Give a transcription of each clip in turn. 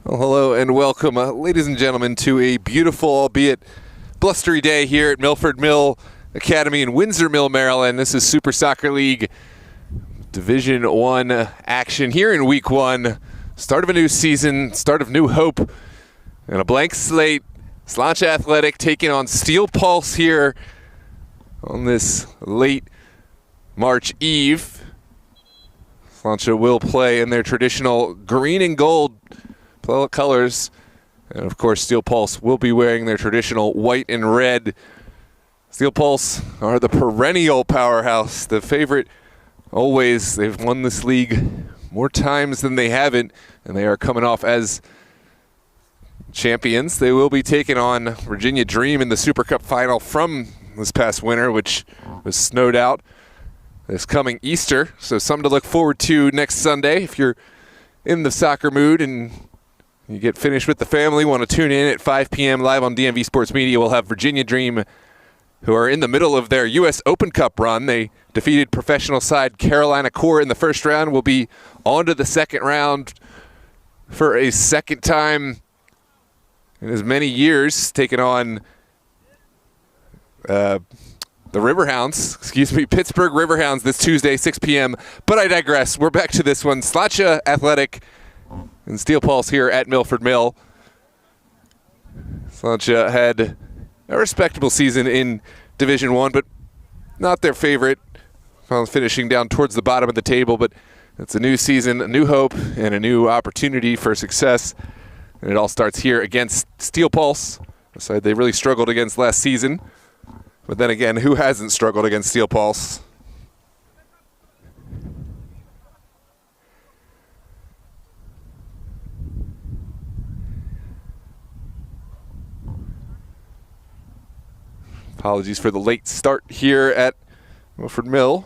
Well, hello and welcome, ladies and gentlemen, to a beautiful, albeit blustery day here at Milford Mill Academy in Windsor Mill, Maryland. This is Super Soccer League Division I action here in Week 1. Start of a new season, start of new hope, and a blank slate. Slainte Athletic taking on Steel Pulse here on this late March Eve. Slainte will play in their traditional green and gold colors, and of course Steel Pulse will be wearing their traditional white and red. Steel Pulse are the perennial powerhouse, the favorite always. They've won this league more times than they haven't, and they are coming off as champions. They will be taking on Virginia Dream in the Super Cup final from this past winter, which was snowed out this coming Easter, so something to look forward to next Sunday. If you're in the soccer mood and you get finished with the family, want to tune in at 5 p.m. live on DMV Sports Media. We'll have Virginia Dream, who are in the middle of their U.S. Open Cup run. They defeated professional side Carolina Core in the first round. Will be on to the second round for a second time in as many years, taking on the Pittsburgh Riverhounds this Tuesday, 6 p.m. But I digress. We're back to this one. Slainte Athletic and Steel Pulse here at Milford Mill. Slainte had a respectable season in Division I, but not their favorite. Finishing down towards the bottom of the table, but it's a new season, a new hope, and a new opportunity for success. And it all starts here against Steel Pulse, a side they really struggled against last season. But then again, who hasn't struggled against Steel Pulse? Apologies for the late start here at Milford Mill.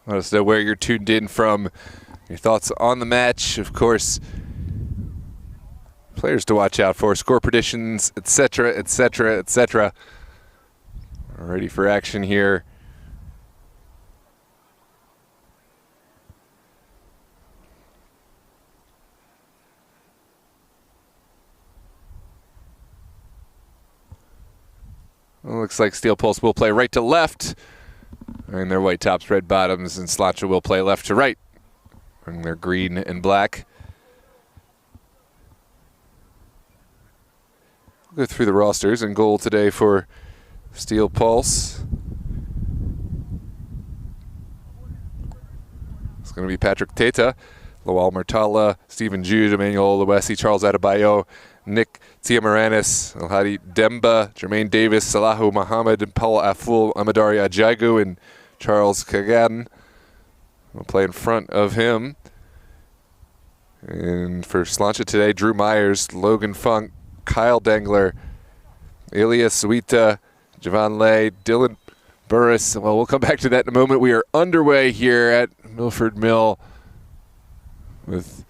Let us know where you're tuned in from. Your thoughts on the match, of course. Players to watch out for, score predictions, etc., etc., etc. Ready for action here. Well, looks like Steel Pulse will play right to left. And their white tops, red bottoms, and Slainte will play left to right. And they're green and black. We'll go through the rosters. And goal today for Steel Pulse. It's going to be Patrick Teta, Lawal Murtala, Stephen Jude, Emmanuel Oluwesi, Charles Adebayo, Nick Tiamaranis, Alhadi Demba, Jermaine Davis, Salahu Muhammad, Paul Aful, Amadari Ajagu, and Charles Kagan will play in front of him. And for Slainte today, Drew Myers, Logan Funk, Kyle Dengler, Elias Suita, Javon Lay, Dylan Burris. Well, we'll come back to that in a moment. We are underway here at Milford Mill with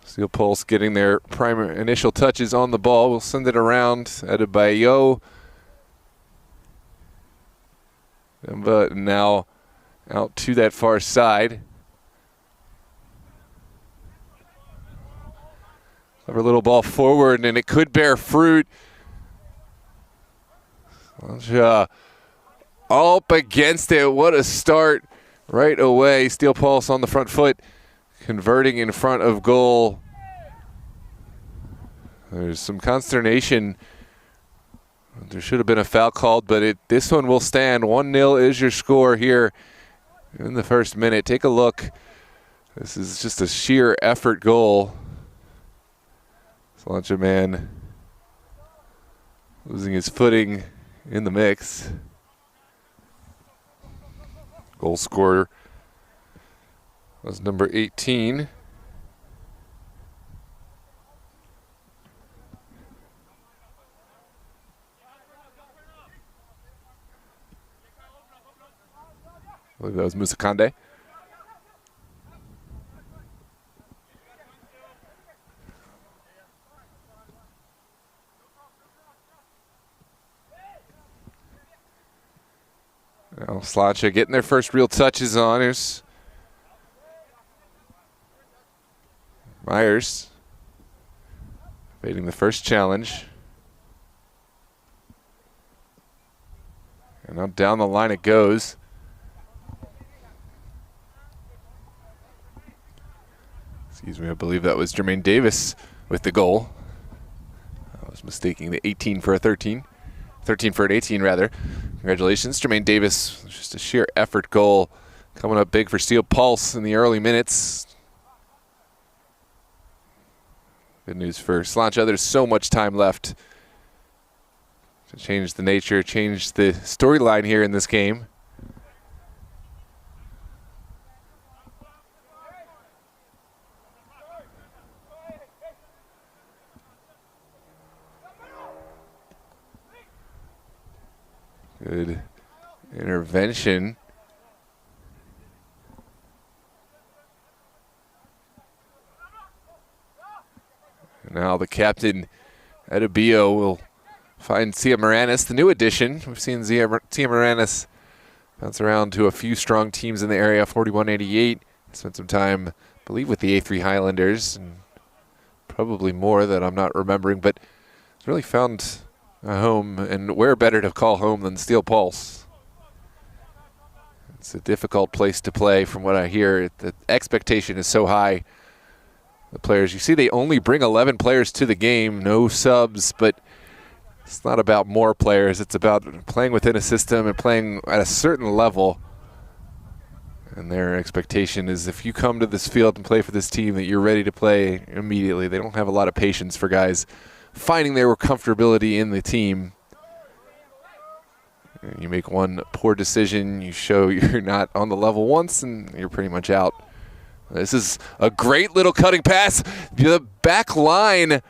Steel Pulse getting their primary initial touches on the ball. We'll send it around. Adebayo. But now out to that far side. Clever little ball forward, and it could bear fruit. Up against it. What a start right away. Steel Pulse on the front foot, converting in front of goal. There's some consternation. There should have been a foul called, but this one will stand. 1-0 is your score here in the first minute. Take a look. This is just a sheer effort goal. Slainte man losing his footing in the mix. Goal scorer was number 18. I believe that was Musakande. Now Slainte getting their first real touches on. Here's Myers evading the first challenge. And now down the line it goes. Excuse me, I believe that was Jermaine Davis with the goal. I was mistaking the 18 for a 13. 13 for an 18, rather. Congratulations, Jermaine Davis. Just a sheer effort goal coming up big for Steel Pulse in the early minutes. Good news for Slainte. There's so much time left to change the nature, change the storyline here in this game. Good intervention. And now the captain, Edibio, will find Tia Moranis, the new addition. We've seen Tia Moranis bounce around to a few strong teams in the area, 41-88. Spent some time, I believe, with the A3 Highlanders, and probably more that I'm not remembering, but really found a home, and where better to call home than Steel Pulse? It's a difficult place to play from what I hear. The expectation is so high. The players, you see they only bring 11 players to the game, no subs, but it's not about more players. It's about playing within a system and playing at a certain level. And their expectation is if you come to this field and play for this team that you're ready to play immediately. They don't have a lot of patience for guys finding their comfortability in the team. You make one poor decision, you show you're not on the level once, and you're pretty much out. This is a great little cutting pass. The back line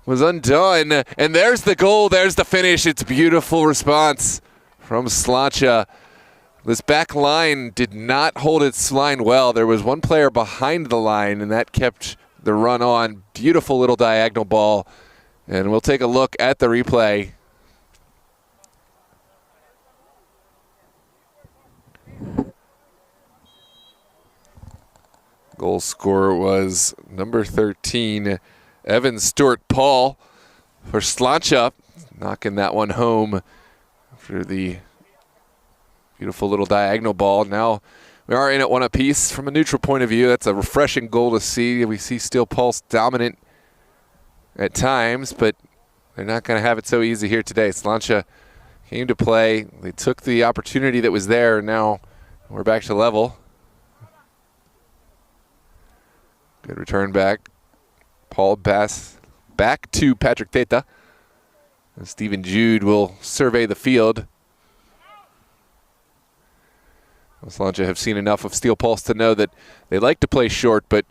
was undone, and there's the goal, there's the finish. It's a beautiful response from Slainte. This back line did not hold its line well. There was one player behind the line, and that kept the run on. Beautiful little diagonal ball. And we'll take a look at the replay. Goal scorer was number 13, Evan Stewart-Paul for Slainte, knocking that one home after the beautiful little diagonal ball. Now we are in at one apiece. From a neutral point of view, that's a refreshing goal to see. We see Steel Pulse dominant at times, but they're not going to have it so easy here today. Slainte came to play. They took the opportunity that was there, and now we're back to level. Good return back. Paul Bass back to Patrick Teta. And Stephen Jude will survey the field. Slainte have seen enough of Steel Pulse to know that they like to play short, but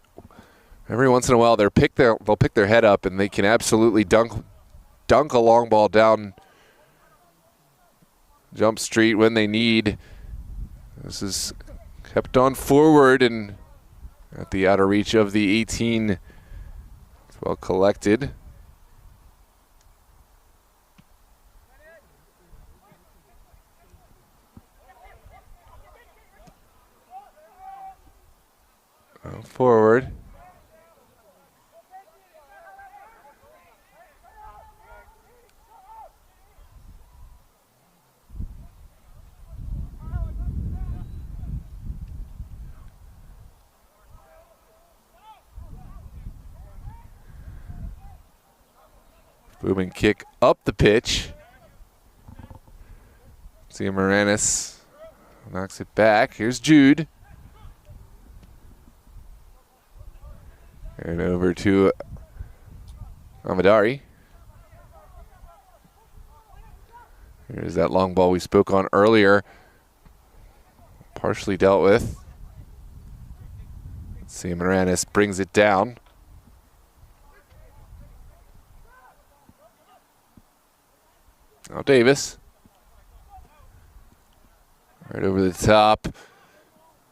every once in a while they'll pick their head up, and they can absolutely dunk a long ball down Jump Street when they need. This is kept on forward and at the outer reach of the 18. It's well collected. Forward. Booming kick up the pitch. Tia Moranis knocks it back. Here's Jude. And over to Amadari. Here's that long ball we spoke on earlier. Partially dealt with. Moranis brings it down. Now Davis. Right over the top.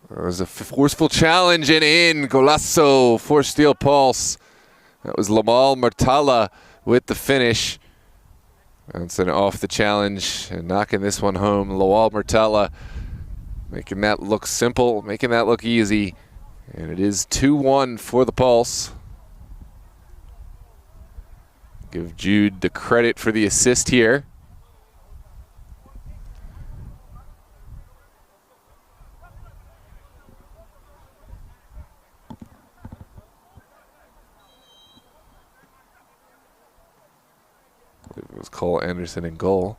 There was a forceful challenge and in. Golasso for Steel Pulse. That was Lamal Murtala with the finish. Bouncing off the challenge and knocking this one home. Lawal Murtala making that look simple, making that look easy. And it is 2-1 for the Pulse. Give Jude the credit for the assist here. It was Cole Anderson in goal.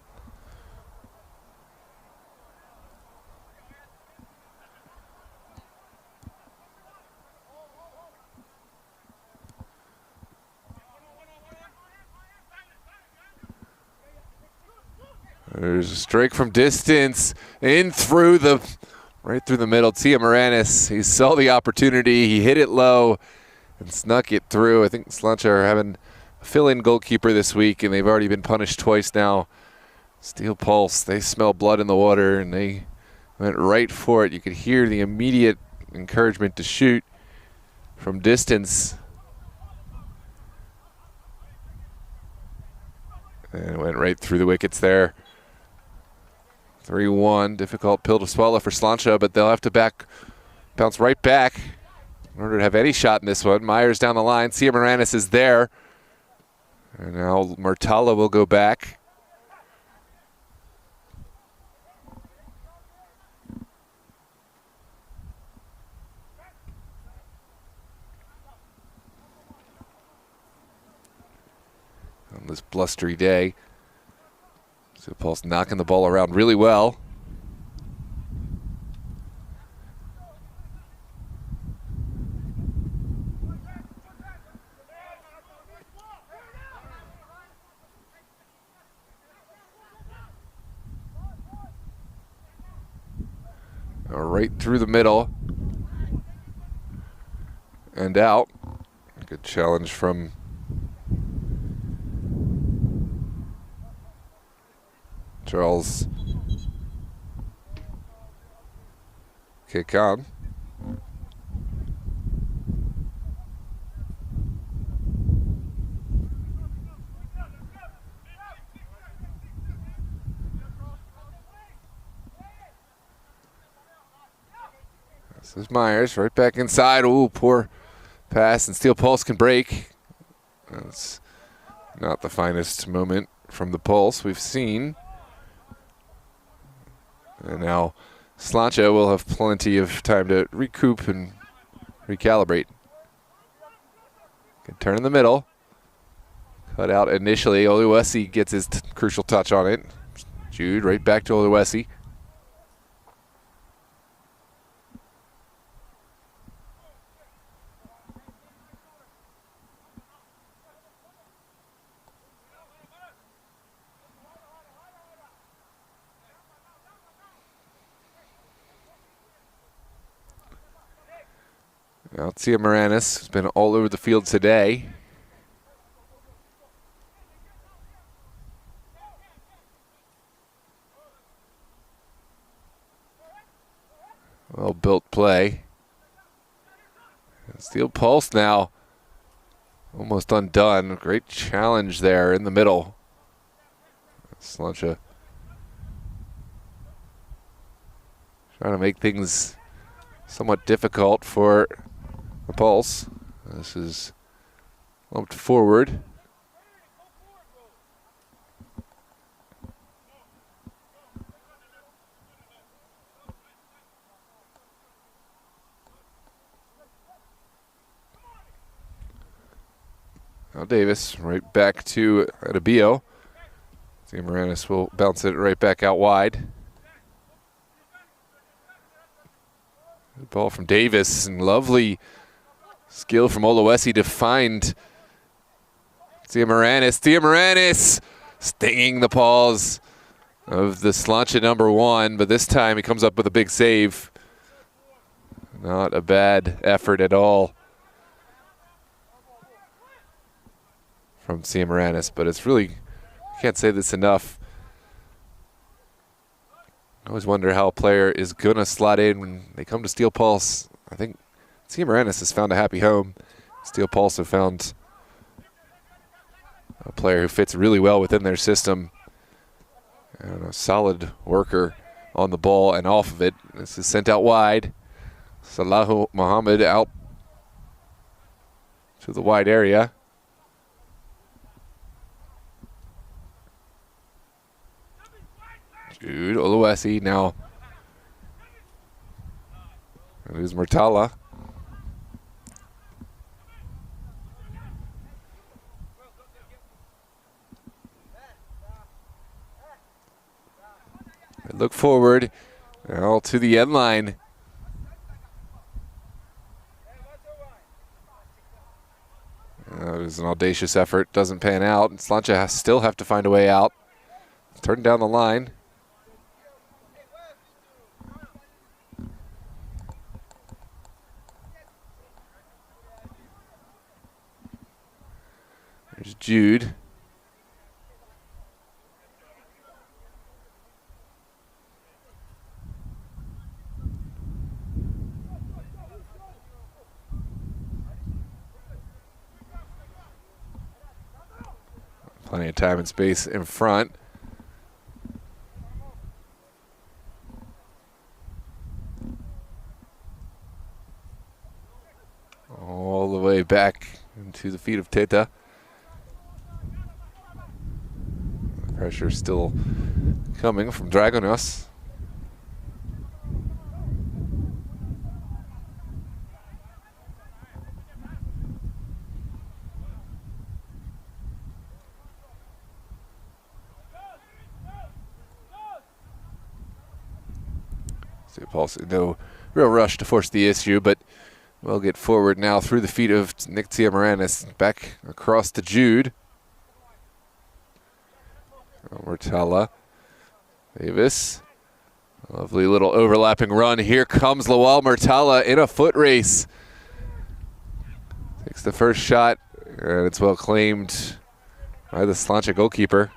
There's a strike from distance, in through the, right through the middle. Tia Moranis, he saw the opportunity, he hit it low and snuck it through. I think Slainte are having a fill-in goalkeeper this week, and they've already been punished twice now. Steel Pulse, they smell blood in the water, and they went right for it. You could hear the immediate encouragement to shoot from distance. And it went right through the wickets there. 3-1, difficult pill to swallow for Slainte, but they'll have to bounce right back in order to have any shot in this one. Myers down the line, Sia Moranis is there. And now Murtala will go back. On this blustery day, Steel Pulse knocking the ball around really well. Right through the middle and out. Good challenge from Charles. Kick on. This is Myers right back inside. Ooh, poor pass, and Steel Pulse can break. That's not the finest moment from the Pulse we've seen. And now Slainte will have plenty of time to recoup and recalibrate. Good turn in the middle. Cut out initially. Oluwesi gets his crucial touch on it. Jude right back to Oluwesi. Now Tia Moranis has been all over the field today. Well-built play. Steel Pulse now almost undone. Great challenge there in the middle. Slainte trying to make things somewhat difficult for the Pulse. This is lumped forward. Now Davis right back to Adebio. Tia Moranis will bounce it right back out wide. Good ball from Davis, and lovely skill from Oluwesi to find Tia Moranis. Tia Moranis stinging the paws of the Slainte #1, but this time he comes up with a big save. Not a bad effort at all from Ciamaranis, but it's really, I can't say this enough. I always wonder how a player is going to slot in when they come to Steel Pulse. I think Ciamaranis has found a happy home. Steel Pulse have found a player who fits really well within their system. And a solid worker on the ball and off of it. This is sent out wide. Salahu Muhammad out to the wide area. Jude Oluwesi now. And there's Murtala. Look forward now to the end line. It was an audacious effort, doesn't pan out. And Slainte still have to find a way out. Turn down the line. There's Jude. Plenty of time and space in front. All the way back into the feet of Teta. The pressure still coming from Dragonos. Pulse, no real rush to force the issue, but we'll get forward now through the feet of Nick Ciamaranis. Back across to Jude. Murtala. Davis. Lovely little overlapping run. Here comes Lawal Murtala in a foot race. Takes the first shot, and it's well claimed by the Slainte goalkeeper.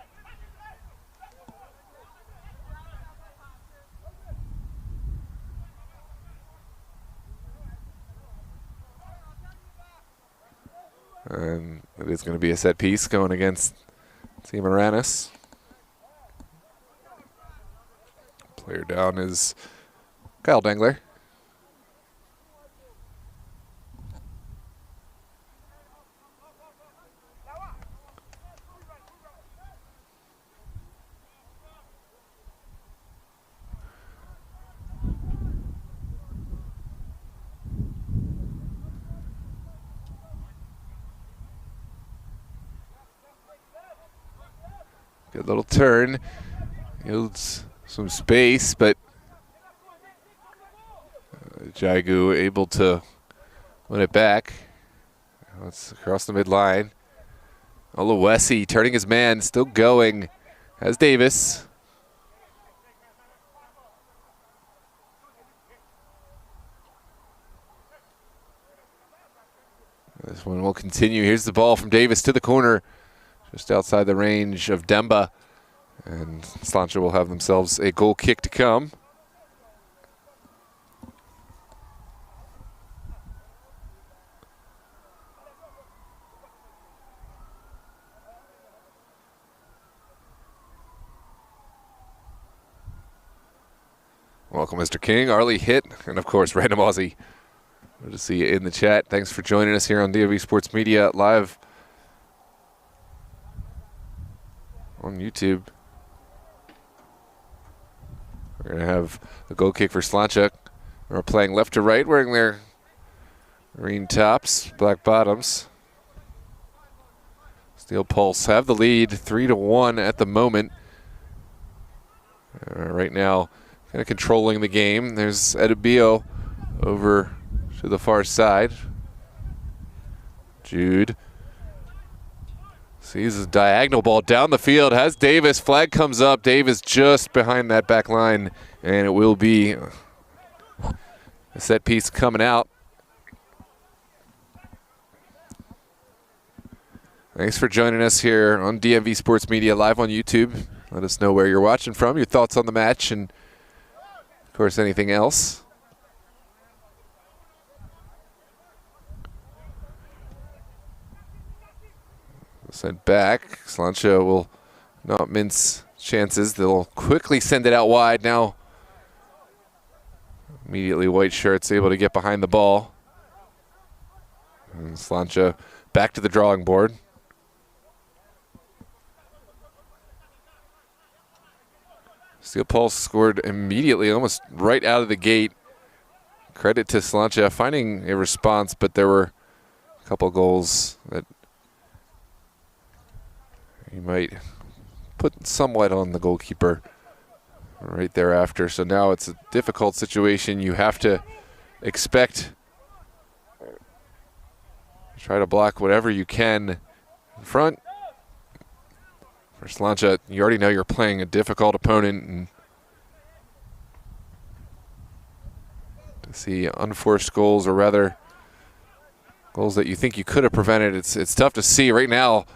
And it is going to be a set piece going against Ciamaranis. Player down is Kyle Dengler. Good little turn, yields some space, but Jagu able to win it back. Now it's across the midline. Oluwesi turning his man, still going, as Davis. This one will continue. Here's the ball from Davis to the corner. Just outside the range of Demba. And Slainte will have themselves a goal kick to come. Welcome, Mr. King, Arlie Hit, and of course, Random Aussie. Good to see you in the chat. Thanks for joining us here on DOV Sports Media live on YouTube. We're going to have a goal kick for Slainte. We're playing left to right, wearing their green tops, black bottoms. Steel Pulse have the lead, 3-1 at the moment. Right now, kind of controlling the game. There's Edibio over to the far side. Jude Sees a diagonal ball down the field, has Davis, flag comes up, Davis just behind that back line, and it will be a set piece coming out. Thanks for joining us here on DMV Sports Media live on YouTube. Let us know where you're watching from, your thoughts on the match, and of course anything else. Sent back. Slainte will not mince chances. They'll quickly send it out wide now. Immediately white shirts able to get behind the ball. And Slainte back to the drawing board. Steel Pulse scored immediately, almost right out of the gate. Credit to Slainte finding a response, but there were a couple goals that he might put somewhat on the goalkeeper right thereafter. So now it's a difficult situation. You have to expect, try to block whatever you can in front. For Slainte, you already know you're playing a difficult opponent, and to see unforced goals, or rather goals that you think you could have prevented, it's tough to see right now.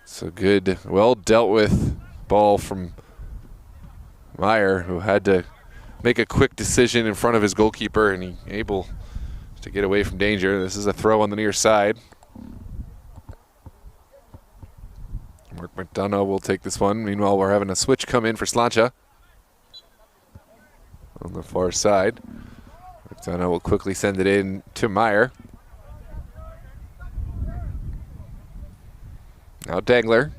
It's a good, well dealt with ball from Meyer, who had to make a quick decision in front of his goalkeeper, and he able to get away from danger. This is a throw on the near side. Mark McDonough will take this one. Meanwhile, we're having a switch come in for Slainte on the far side. McDonough will quickly send it in to Meyer. Now Dangler.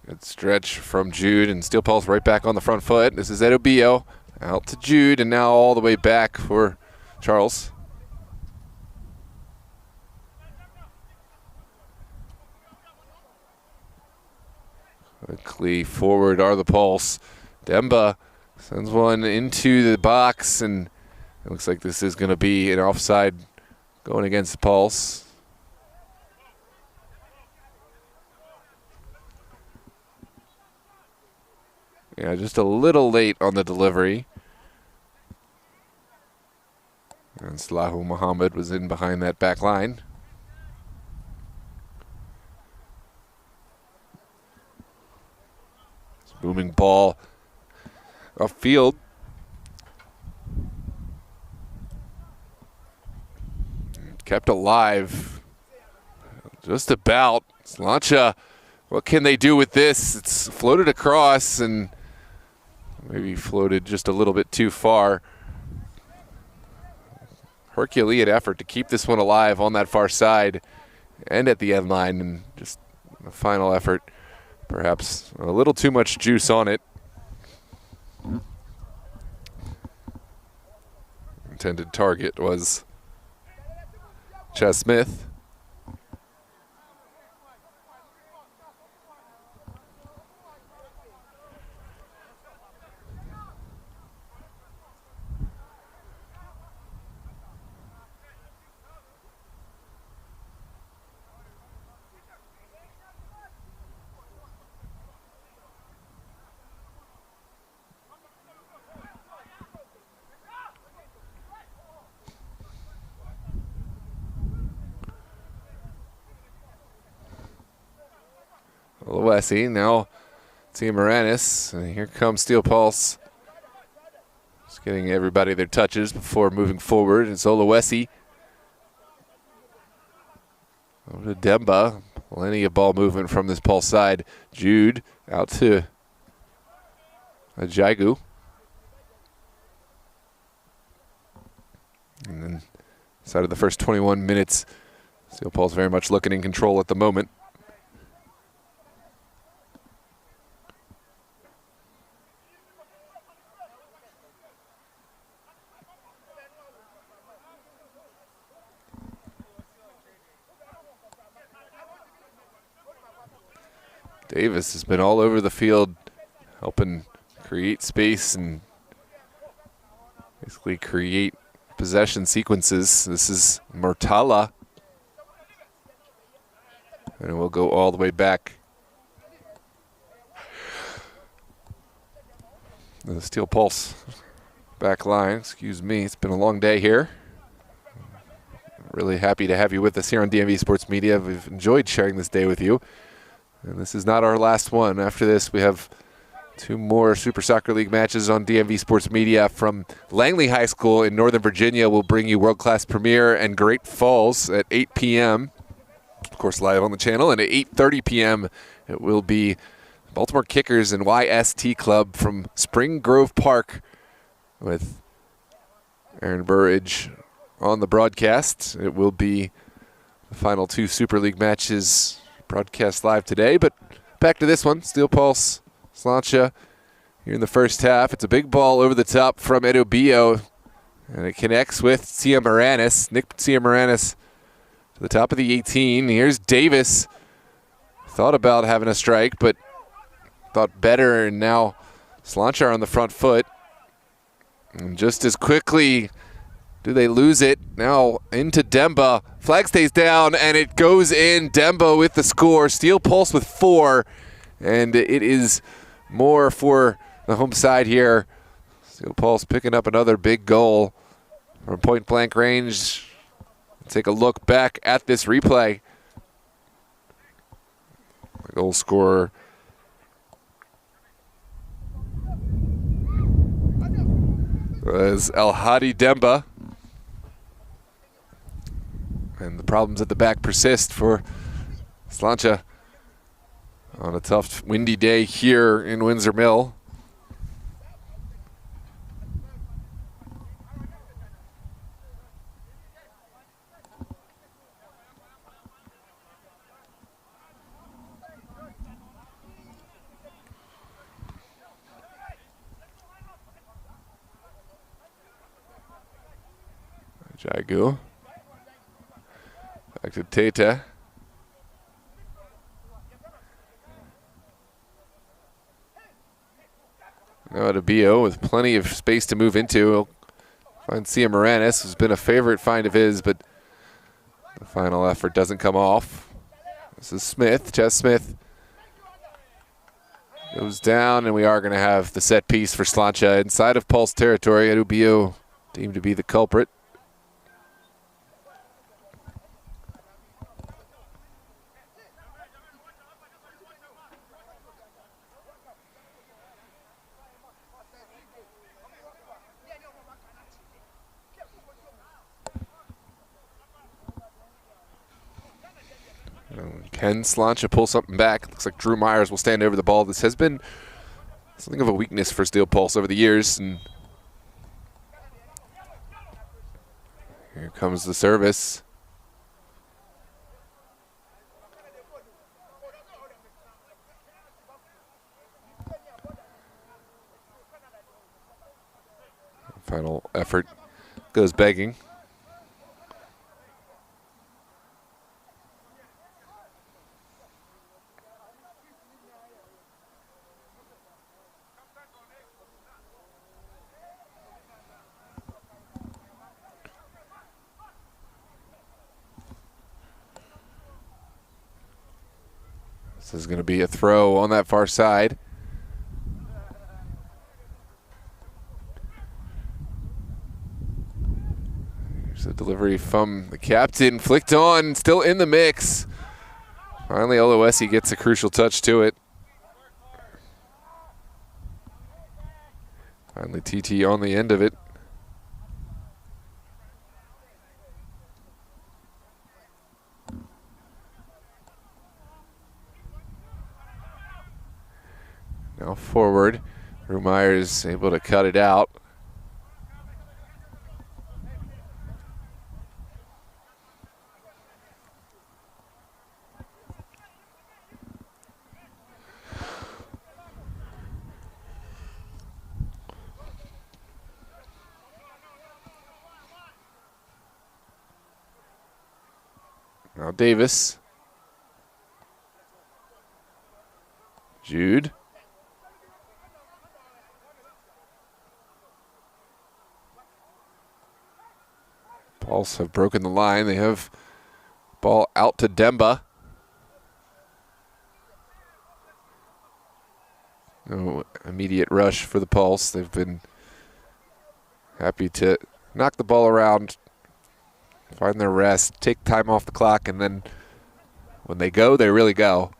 Good stretch from Jude, and Steel Pulse right back on the front foot. This is Edobio out to Jude, and now all the way back for Charles. Quickly forward are the Pulse. Demba sends one into the box, and it looks like this is going to be an offside going against the Pulse. Yeah, just a little late on the delivery. And Salahu Muhammad was in behind that back line. Booming ball off field. Kept alive. Just about. Slainte, what can they do with this? It's floated across and maybe floated just a little bit too far. Herculean effort to keep this one alive on that far side and at the end line, and just a final effort. Perhaps a little too much juice on it. Intended target was Chaz Smith. Olawesi, now Tia Moranis, and here comes Steel Pulse. Just getting everybody their touches before moving forward. It's Olawesi. Over to Demba. Plenty of ball movement from this Pulse side. Jude out to Ajagu. And then inside of the first 21 minutes, Steel Pulse very much looking in control at the moment. Davis has been all over the field, helping create space and basically create possession sequences. This is Murtala. And we'll go all the way back. The Steel Pulse back line, excuse me. It's been a long day here. Really happy to have you with us here on DMV Sports Media. We've enjoyed sharing this day with you. And this is not our last one. After this, we have 2 more Super Soccer League matches on DMV Sports Media. From Langley High School in Northern Virginia, we'll bring you World Class Premier and Great Falls at 8 p.m. Of course, live on the channel. And at 8:30 p.m., it will be Baltimore Kickers and YST Club from Spring Grove Park with Aaron Burridge on the broadcast. It will be the final 2 Super League matches broadcast live today. But back to this one, Steel Pulse, Slainte here in the first half. It's a big ball over the top from Edobio, and it connects with Ciamaranis. Nick Ciamaranis to the top of the 18. Here's Davis. Thought about having a strike, but thought better, and now Slainte are on the front foot. And just as quickly do they lose it. Now into Demba. Flag stays down, and it goes in. Demba with the score. Steel Pulse with 4, and it is more for the home side here. Steel Pulse picking up another big goal from point-blank range. Take a look back at this replay. The goal scorer was El Hadi Demba. And the problems at the back persist for Slainte on a tough, windy day here in Windsor Mill. Jagu. Back to Teta. Now to Bio with plenty of space to move into. He'll find Ciamaranis, who's been a favorite find of his, but the final effort doesn't come off. This is Smith, Chess Smith. Goes down, and we are going to have the set piece for Slainte inside of Pulse territory. Edubio deemed to be the culprit. Can Slainte pull something back? Looks like Drew Myers will stand over the ball. This has been something of a weakness for Steel Pulse over the years. And here comes the service. Final effort goes begging. This is going to be a throw on that far side. Here's a delivery from the captain. Flicked on, still in the mix. Finally, Oluwesi gets a crucial touch to it. Finally, TT on the end of it. Now forward, Drew Myers able to cut it out. Now Davis. Jude. Pulse have broken the line. They have ball out to Demba. No immediate rush for the Pulse. They've been happy to knock the ball around, find their rest, take time off the clock, and then when they go, they really go.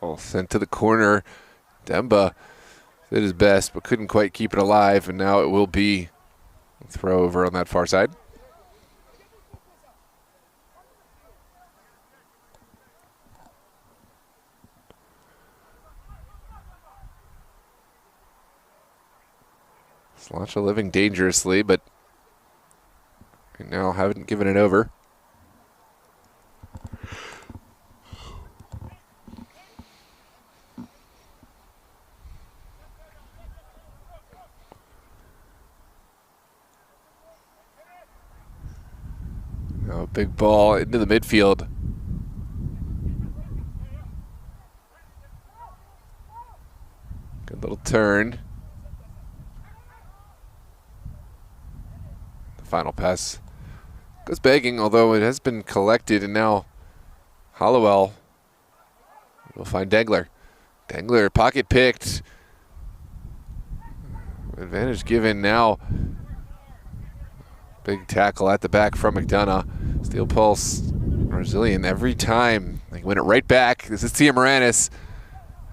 Ball sent to the corner. Demba did his best, but couldn't quite keep it alive, and now it will be a throw over on that far side. Slainte living dangerously, but right now haven't given it over. Now a big ball into the midfield. Good little turn. The final pass goes begging, although it has been collected, and now Hollowell will find Dengler. Dengler pocket picked. Advantage given now. Big tackle at the back from McDonough. Steel Pulse resilient every time. They win it right back. This is Tia Moranis.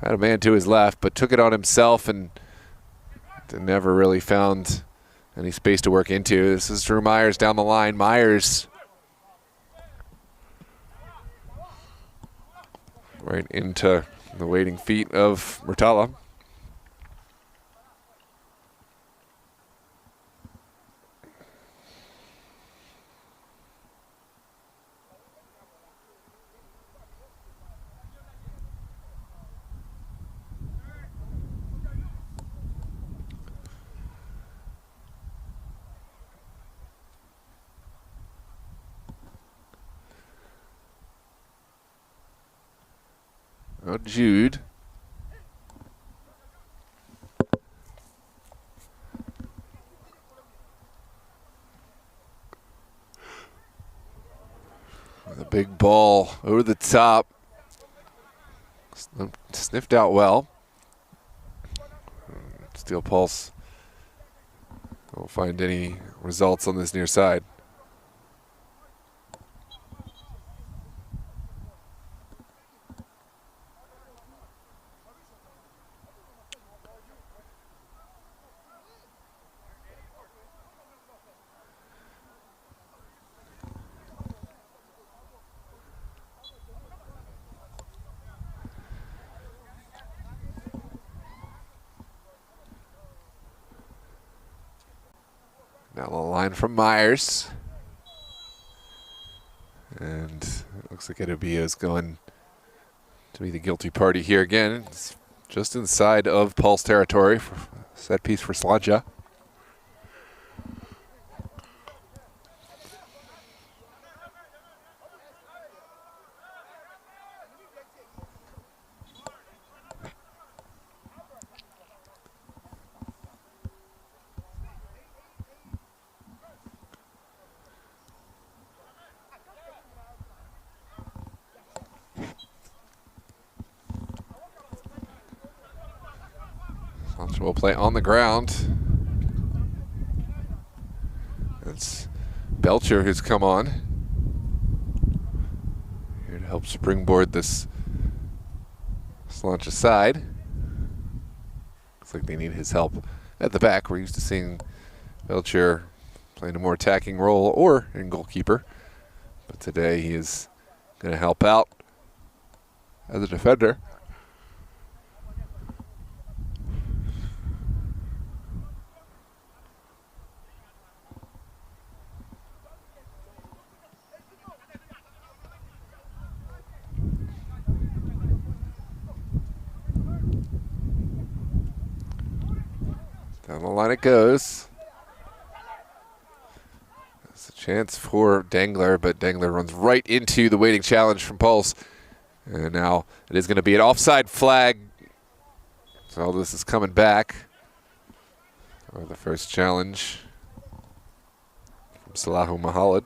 Had a man to his left, but took it on himself and never really found any space to work into. This is Drew Myers down the line. Myers right into the waiting feet of Murtala. Oh, Jude. The big ball over the top. Sniffed out well. Steel Pulse won't find any results on this near side. Now the line from Myers. And it looks like Edobia is going to be the guilty party here again. It's just inside of Pulse territory for set piece for Slainte. Will play on the ground. It's Belcher who's come on here to help springboard this Slainte side. Looks like they need his help at the back. We're used to seeing Belcher playing a more attacking role or in goalkeeper, but today he is going to help out as a defender. Down the line it goes. There's a chance for Dangler, but Dangler runs right into the waiting challenge from Pulse. And now it is going to be an offside flag. So all this is coming back for the first challenge from Salahu Mahalad.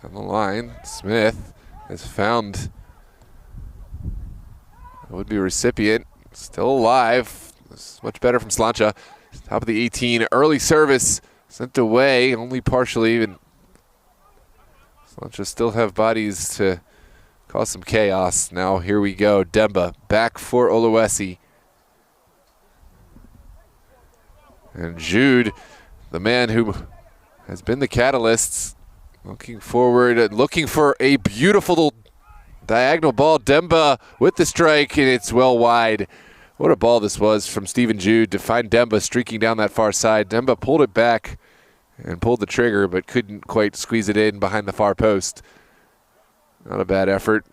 Down the line, Smith has found a would-be recipient. Still alive. This is much better from Slainte. Top of the 18. Early service sent away, only partially. And Slainte still have bodies to cause some chaos. Now here we go. Demba back for Oluwesi. And Jude, the man who has been the catalyst, looking forward, looking for a beautiful diagonal ball. Demba with the strike, and it's well wide. What a ball this was from Stephen Jude to find Demba streaking down that far side. Demba pulled it back and pulled the trigger, but couldn't quite squeeze it in behind the far post. Not a bad effort,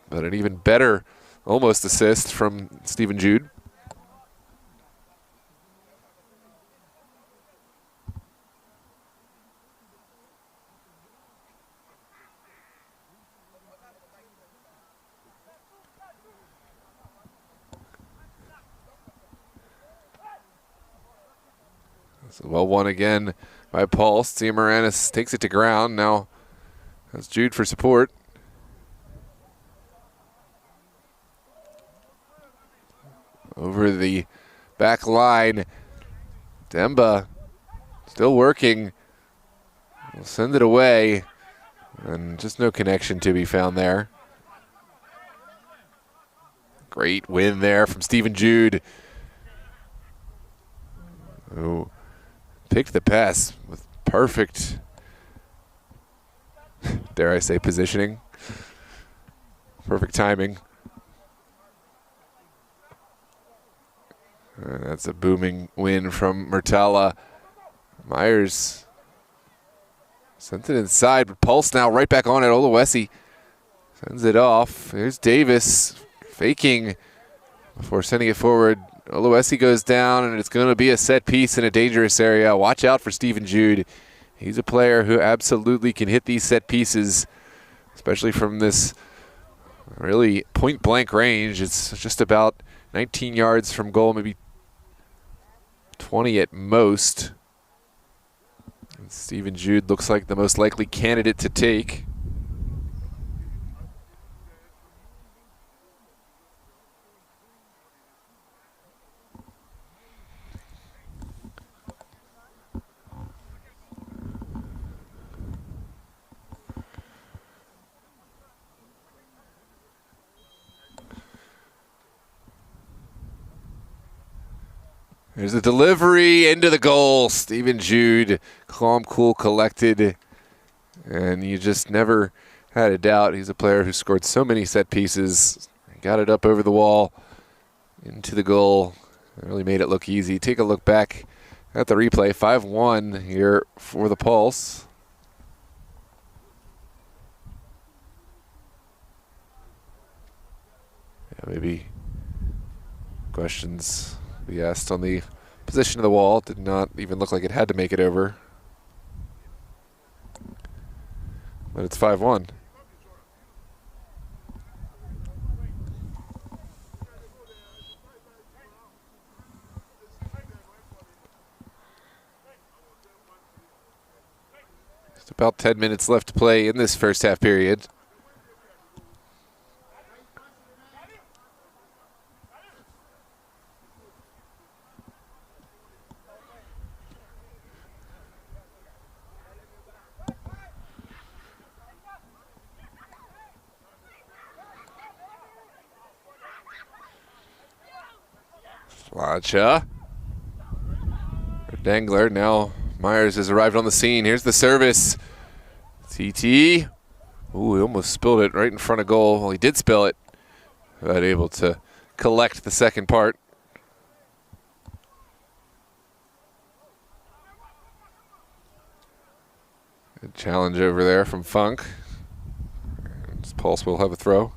but an even better almost assist from Stephen Jude. So well won again by Pulse. Tia Moranis takes it to ground. Now that's Jude for support. Over the back line. Demba still working. We'll send it away. And just no connection to be found there. Great win there from Stephen Jude, who picked the pass with perfect, dare I say, positioning. Perfect timing. And that's a booming win from Murtala. Myers sent it inside, but Pulse now right back on it. Oluwesi sends it off. Here's Davis faking before sending it forward. Oluwesi goes down, and it's going to be a set piece in a dangerous area. Watch out for Stephen Jude. He's a player who absolutely can hit these set pieces, especially from this really point-blank range. It's just about 19 yards from goal, maybe 20 at most. And Stephen Jude looks like the most likely candidate to take. There's a delivery into the goal. Stephen Jude, calm, cool, collected. And you just never had a doubt. He's a player who scored so many set pieces. Got it up over the wall, into the goal. It really made it look easy. Take a look back at the replay. 5-1 here for the Pulse. Yeah, maybe questions be asked on the position of the wall. Did not even look like it had to make it over. But it's 5-1. Just about 10 minutes left to play in this first half period. Slainte. Dangler. Now Myers has arrived on the scene. Here's the service. TT. Ooh, he almost spilled it right in front of goal. Well, he did spill it, but able to collect the second part. Good challenge over there from Funk. Pulse will have a throw.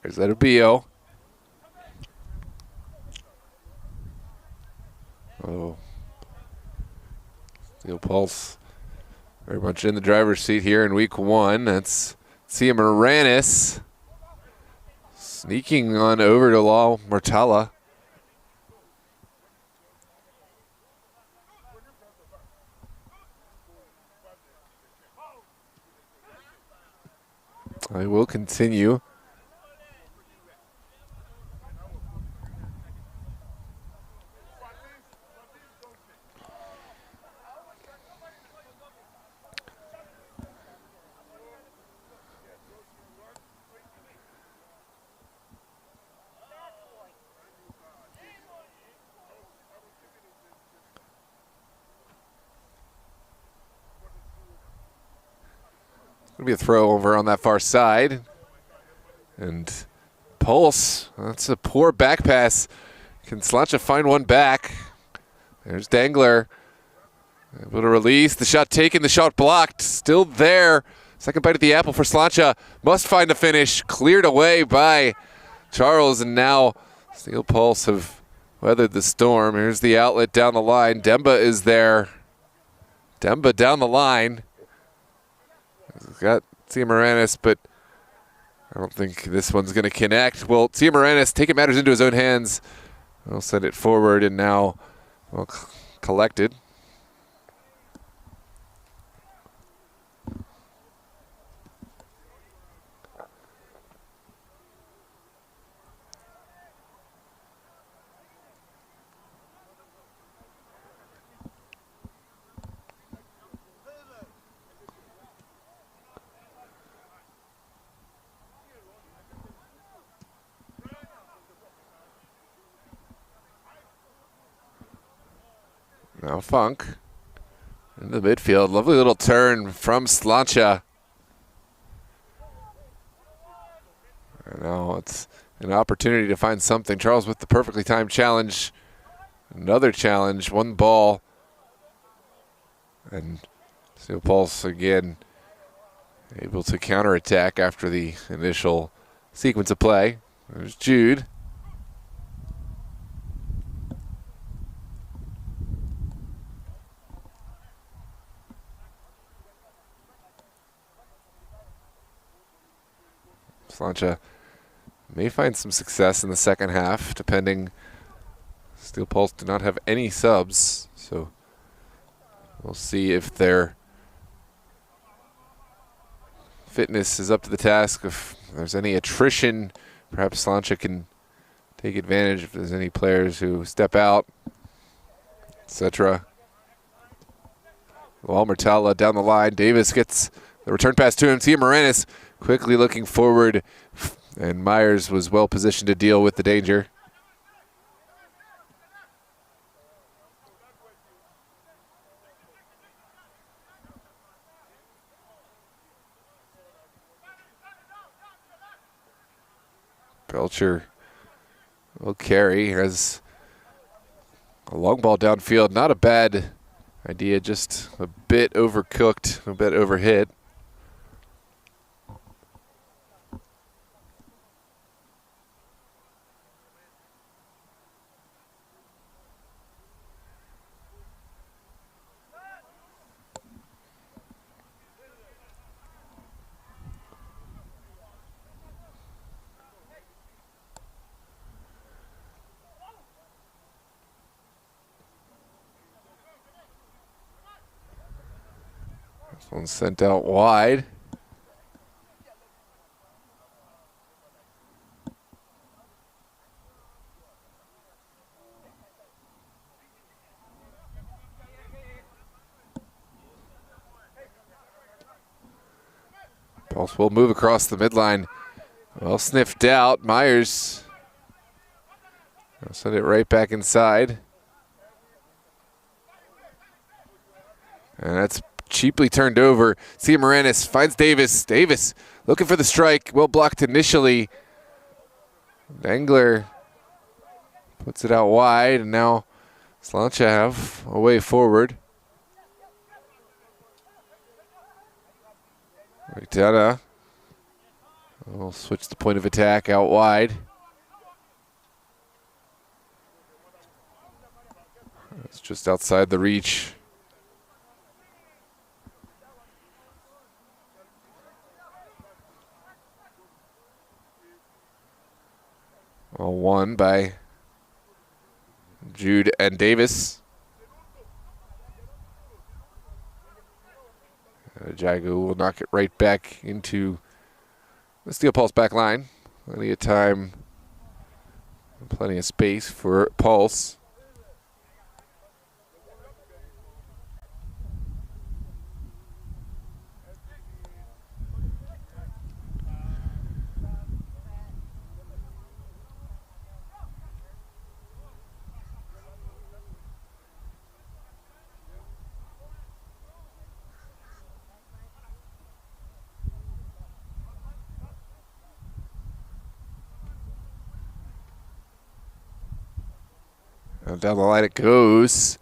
There's that Abio. Oh. Steel Pulse very much in the driver's seat here in week 1. That's Sia Moranis sneaking on over to La Mortala. I will continue. Gonna be a throw over on that far side. And Pulse, that's a poor back pass. Can Slainte find one back? There's Dangler. Able to release. The shot taken, the shot blocked. Still there. Second bite at the apple for Slainte. Must find a finish. Cleared away by Charles, and now Steel Pulse have weathered the storm. Here's the outlet down the line. Demba is there. Demba down the line. Got Sia Moranis, but I don't think this one's going to connect. Well, Sia Moranis taking matters into his own hands. We'll send it forward, and now well collected. Now Funk in the midfield. Lovely little turn from Slainte. And now it's an opportunity to find something. Charles with the perfectly timed challenge. Another challenge, one ball. And Steel Pulse again able to counterattack after the initial sequence of play. There's Jude. Slainte may find some success in the second half, depending. Steel Pulse do not have any subs, so we'll see if their fitness is up to the task. If there's any attrition, perhaps Slainte can take advantage if there's any players who step out, etc. Well, Mortala down the line. Davis gets the return pass to him. Sia Moranis quickly looking forward, and Myers was well positioned to deal with the danger. Belcher will carry, has a long ball downfield. Not a bad idea, just a bit overcooked, a bit overhit. One sent out wide. Pulse will move across the midline. Well sniffed out. Myers will send it right back inside. And that's cheaply turned over. Sia Moranis finds Davis. Davis looking for the strike. Well blocked initially. Dangler puts it out wide, and now Slainte have a way forward. Dana will switch the point of attack out wide. It's just outside the reach. Well, won by Jude and Davis. Jagu will knock it right back into the Steel Pulse back line. Plenty of time, plenty of space for Pulse. And down the line it goes.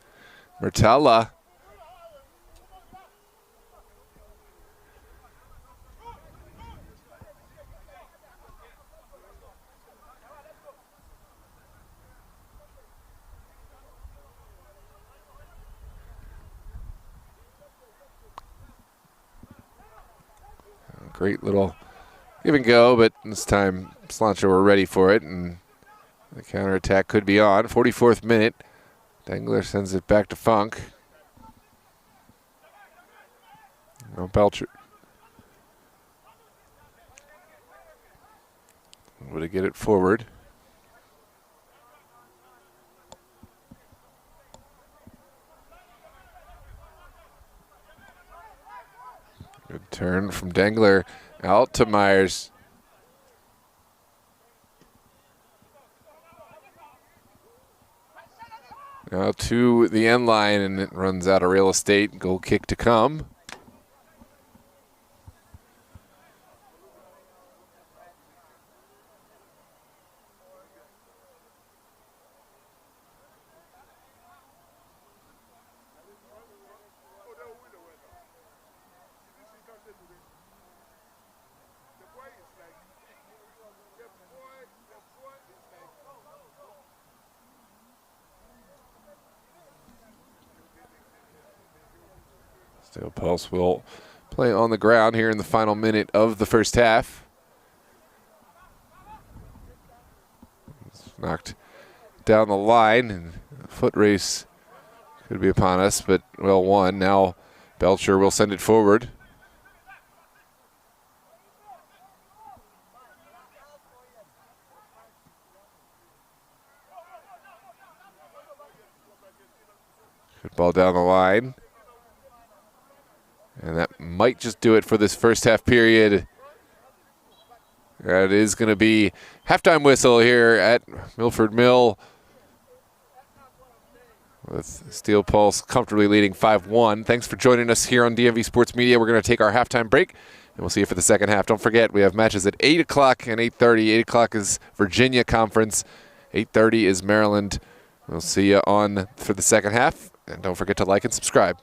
Murtala. Great little give and go, but this time Slainte were ready for it, and the counterattack could be on. 44th minute. Dangler sends it back to Funk. No Belcher. Able to get it forward. Good turn from Dangler out to Myers. Now to the end line, and it runs out of real estate. Goal kick to come. Steel Pulse will play on the ground here in the final minute of the first half. It's knocked down the line, and a foot race could be upon us, but well won. Now Belcher will send it forward. Good ball down the line. And that might just do it for this first half period. That is going to be halftime whistle here at Milford Mill, with Steel Pulse comfortably leading 5-1. Thanks for joining us here on DMV Sports Media. We're going to take our halftime break, and we'll see you for the second half. Don't forget, we have matches at 8 o'clock and 8:30. 8 o'clock is Virginia Conference. 8:30 is Maryland. We'll see you on for the second half. And don't forget to like and subscribe.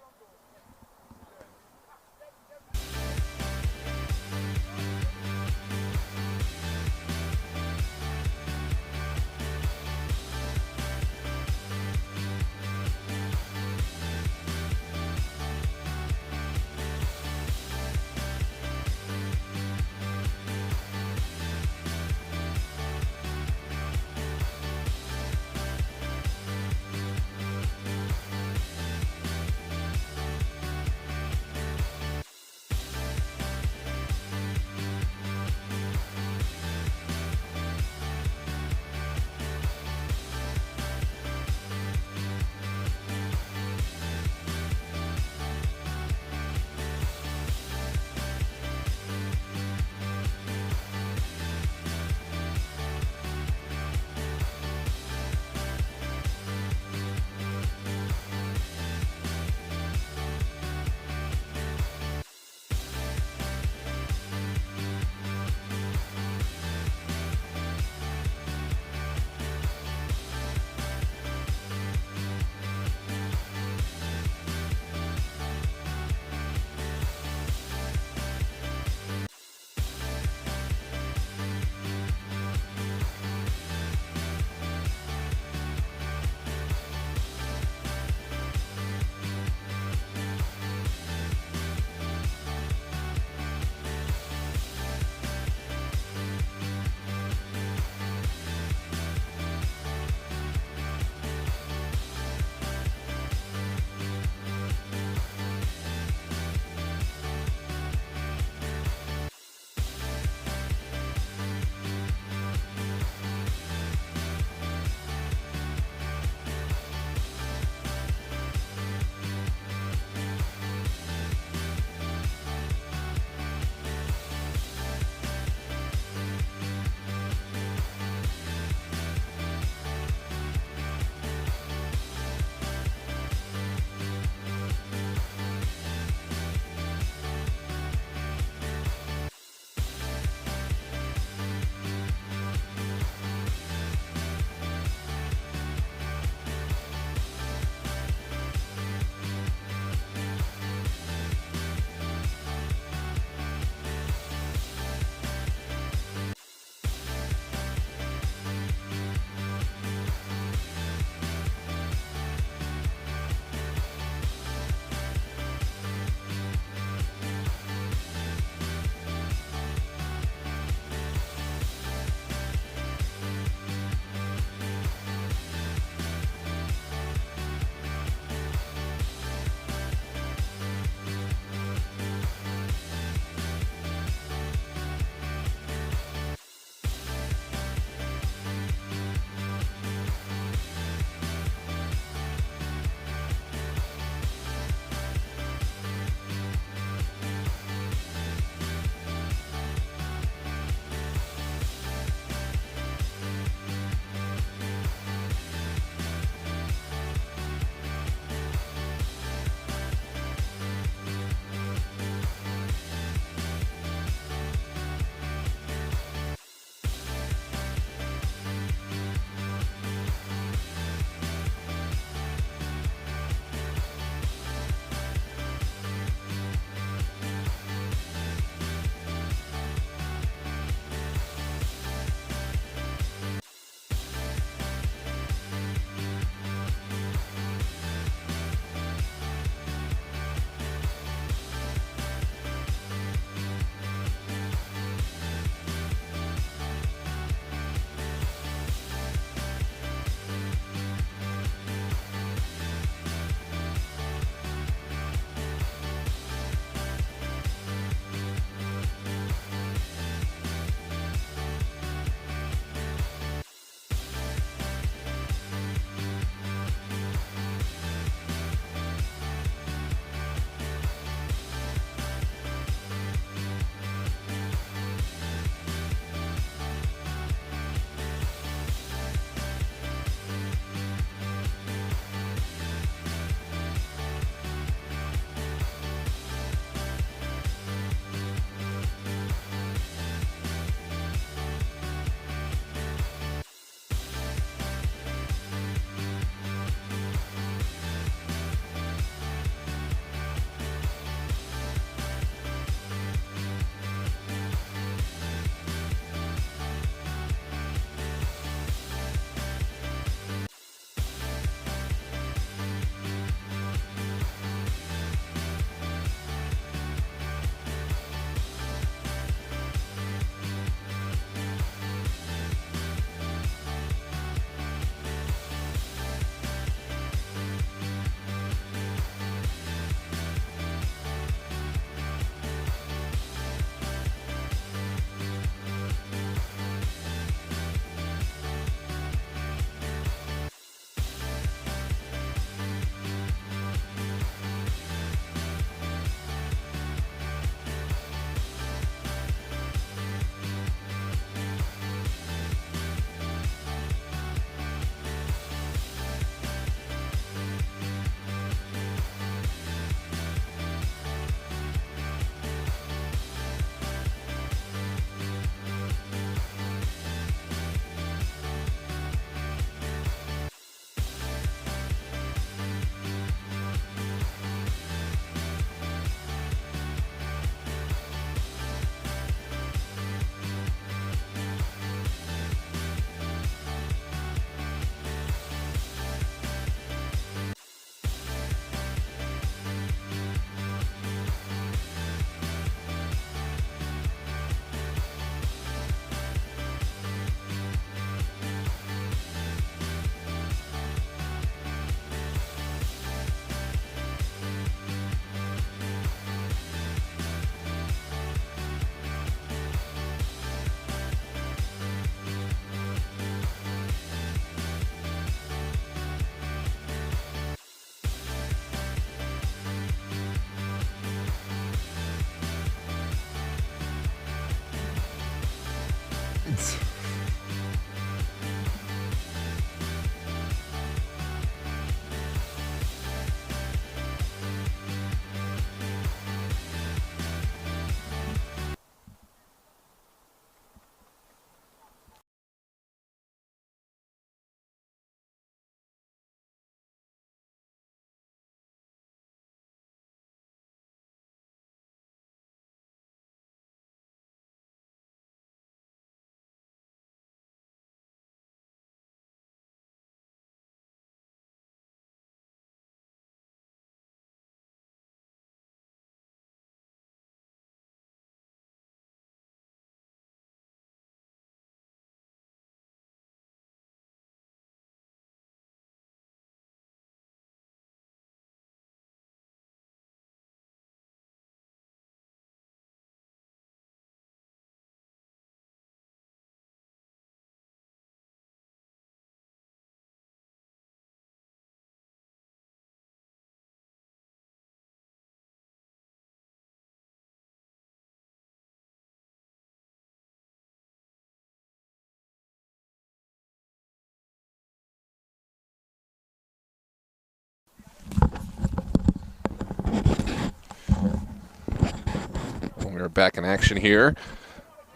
We're back in action here.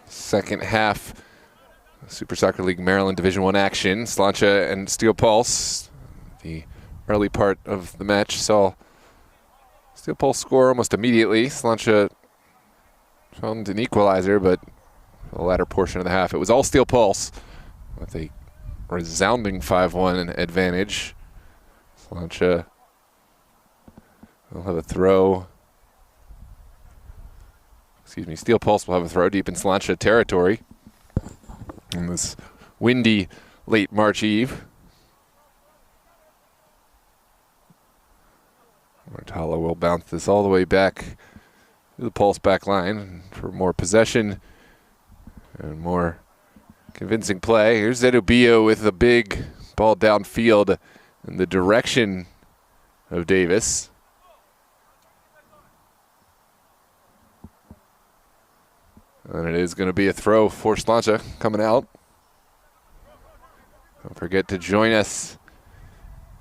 Second half, Super Soccer League Maryland Division I action. Slainte and Steel Pulse. The early part of the match saw Steel Pulse score almost immediately. Slainte found an equalizer, but for the latter portion of the half, it was all Steel Pulse with a resounding 5-1 advantage. Slainte will have a throw. Steel Pulse will have a throw deep in Slainte territory on this windy late March eve. Mortalla will bounce this all the way back to the Pulse back line for more possession and more convincing play. Here's Edubio with a big ball downfield in the direction of Davis. And it is going to be a throw for Slainte coming out. Don't forget to join us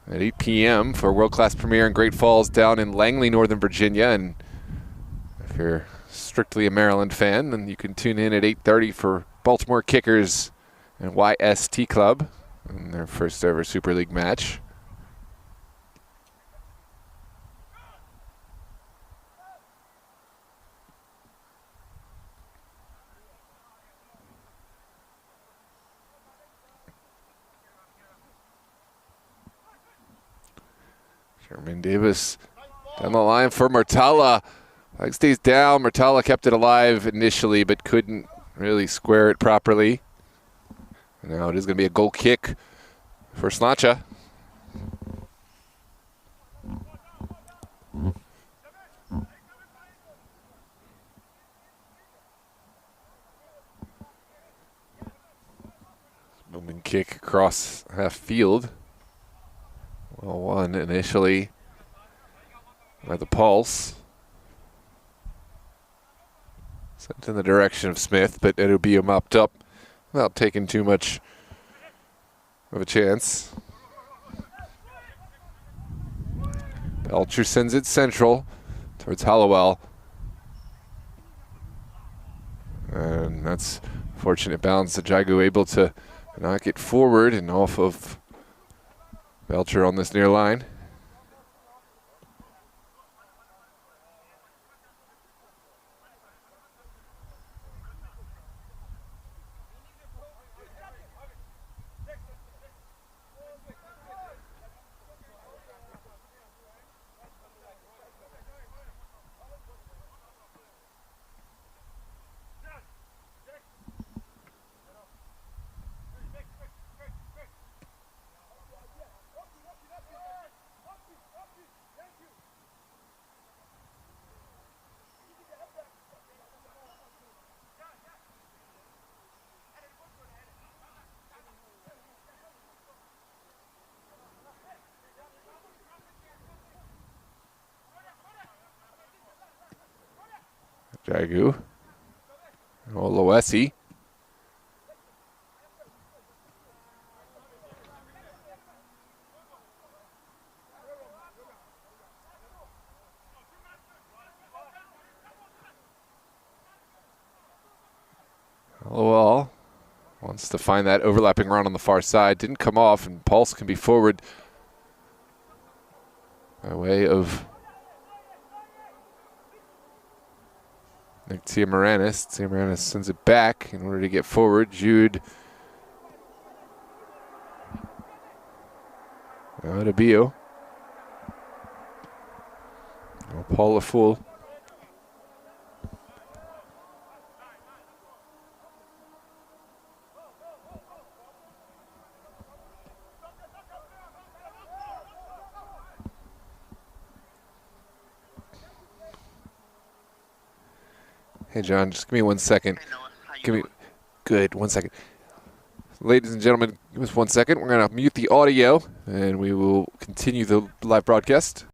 at 8 p.m. for World Class Premiere in Great Falls down in Langley, Northern Virginia. And if you're strictly a Maryland fan, then you can tune in at 8:30 for Baltimore Kickers and YST Club in their first ever Super League match. Sherman Davis down the line for Mortalla. Flag stays down. Mortalla kept it alive initially, but couldn't really square it properly. And now it is going to be a goal kick for Slainte. Moving kick across half field. Well won initially by the Pulse. Sent in the direction of Smith, but Edubio mopped up without taking too much of a chance. Belcher sends it central towards Hollowell. And that's fortunate bounce. Jagu able to knock it forward and off of Belcher on this near line. Jagu. Loesi. Hollowell wants to find that overlapping run on the far side. Didn't come off, and Pulse can be forward by way of Tia Moranis. Tia Moranis sends it back in order to get forward. Jude. Edubio. Paul LaFool. Hey, John, just give me 1 second. Good, 1 second. Ladies and gentlemen, give us 1 second. We're going to mute the audio, and we will continue the live broadcast.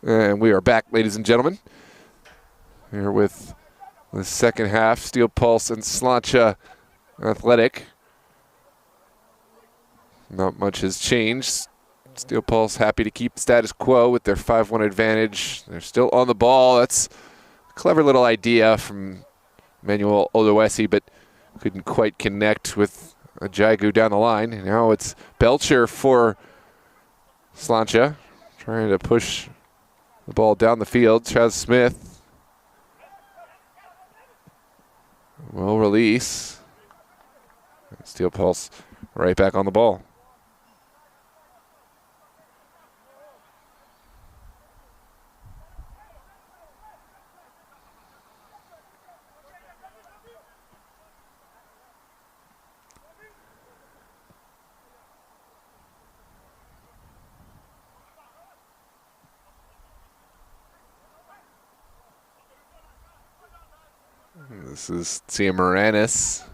And we are back, ladies and gentlemen, here with the second half. Steel Pulse and Slainte Athletic. Not much has changed. Steel Pulse happy to keep status quo with their 5-1 advantage. They're still on the ball. That's a clever little idea from Manuel Oluwesi, but couldn't quite connect with Ajagu down the line. And now it's Belcher for Slainte, trying to push the ball down the field. Chaz Smith will release. Steel Pulse right back on the ball. This is Tia Moranis.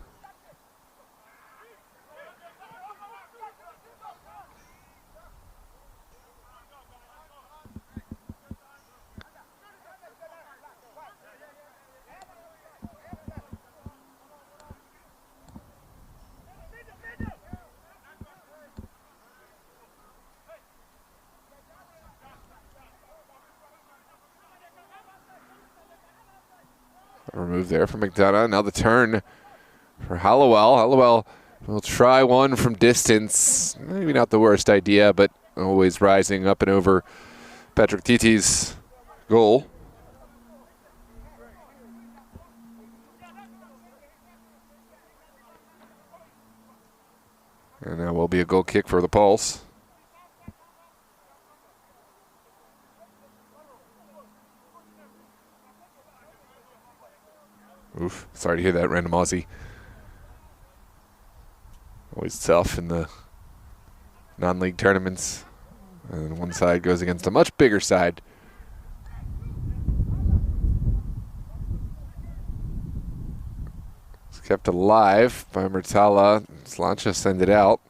Remove there from McDonough. Now the turn for Hallowell. Hallowell will try one from distance. Maybe not the worst idea, but always rising up and over Patrick Titi's goal. And that will be a goal kick for the Pulse. Oof, sorry to hear that, Random Aussie. Always tough in the non-league tournaments. And one side goes against a much bigger side. It's kept alive by Murtala. Slainte send it out.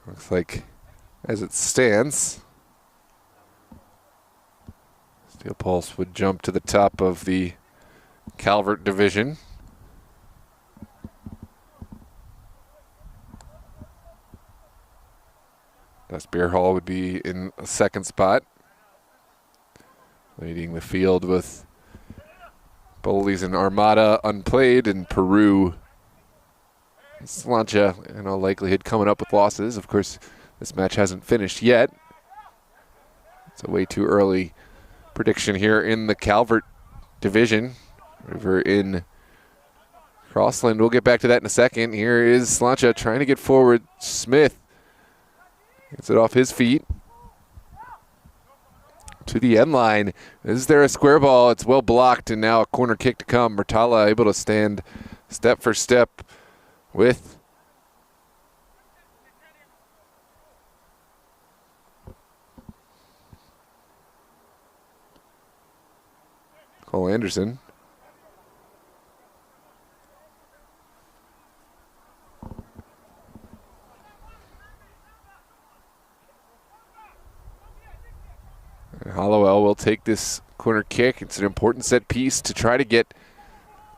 Looks like, as it stands, Steel Pulse would jump to the top of the Calvert division. Thus Beer Hall would be in a second spot, leading the field with Bowleys and Armada unplayed, and Peru Slainte, in all likelihood, coming up with losses. Of course, this match hasn't finished yet. It's a way too early prediction here in the Calvert division. Over in Crossland, we'll get back to that in a second. Here is Slainte trying to get forward. Smith gets it off his feet to the end line. Is there a square ball? It's well blocked, and now a corner kick to come. Murtala able to stand step for step with Cole Anderson. And Hallowell will take this corner kick. It's an important set piece to try to get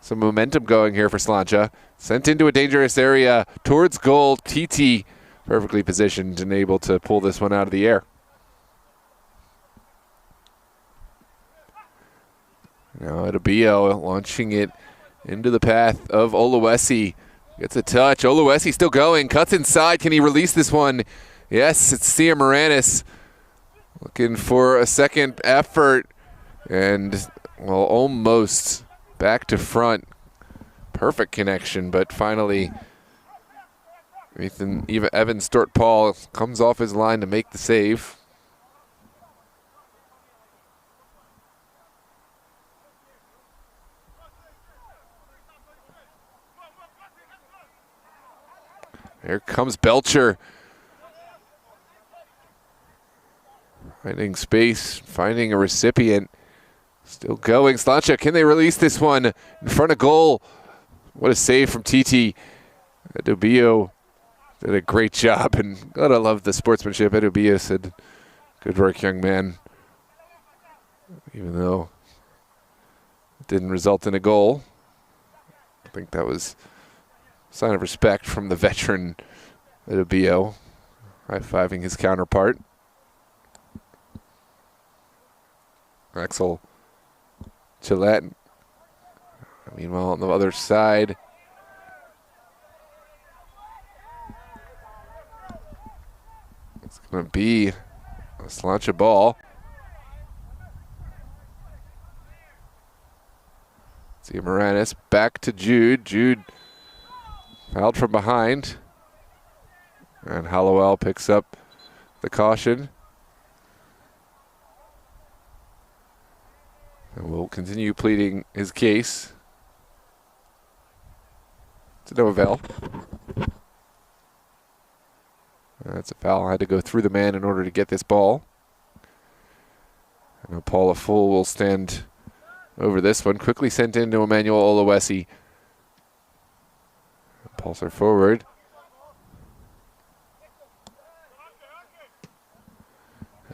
some momentum going here for Slainte. Sent into a dangerous area towards goal. TT perfectly positioned and able to pull this one out of the air. Now Adebio launching it into the path of Oluwesi. Gets a touch. Oluwesi still going. Cuts inside. Can he release this one? Yes, it's Sia Moranis looking for a second effort. And, well, almost back to front. Perfect connection, but finally Evan Stort-Paul comes off his line to make the save. Here comes Belcher. Finding space, finding a recipient. Still going. Slainte, can they release this one in front of goal? What a save from TT. Edubio did a great job, and gotta love the sportsmanship. Edubio said, "Good work, young man." Even though it didn't result in a goal, I think that was a sign of respect from the veteran Edubio, high-fiving his counterpart. Axel Gillette. Meanwhile, on the other side, it's going to be a Slainte ball. See Moranis back to Jude. Jude fouled from behind. And Hallowell picks up the caution. And will continue pleading his case. To no avail. That's a foul. I had to go through the man in order to get this ball. And Paula Full will stand over this one. Quickly sent in to Emmanuel Oluwesi. Pulsar forward.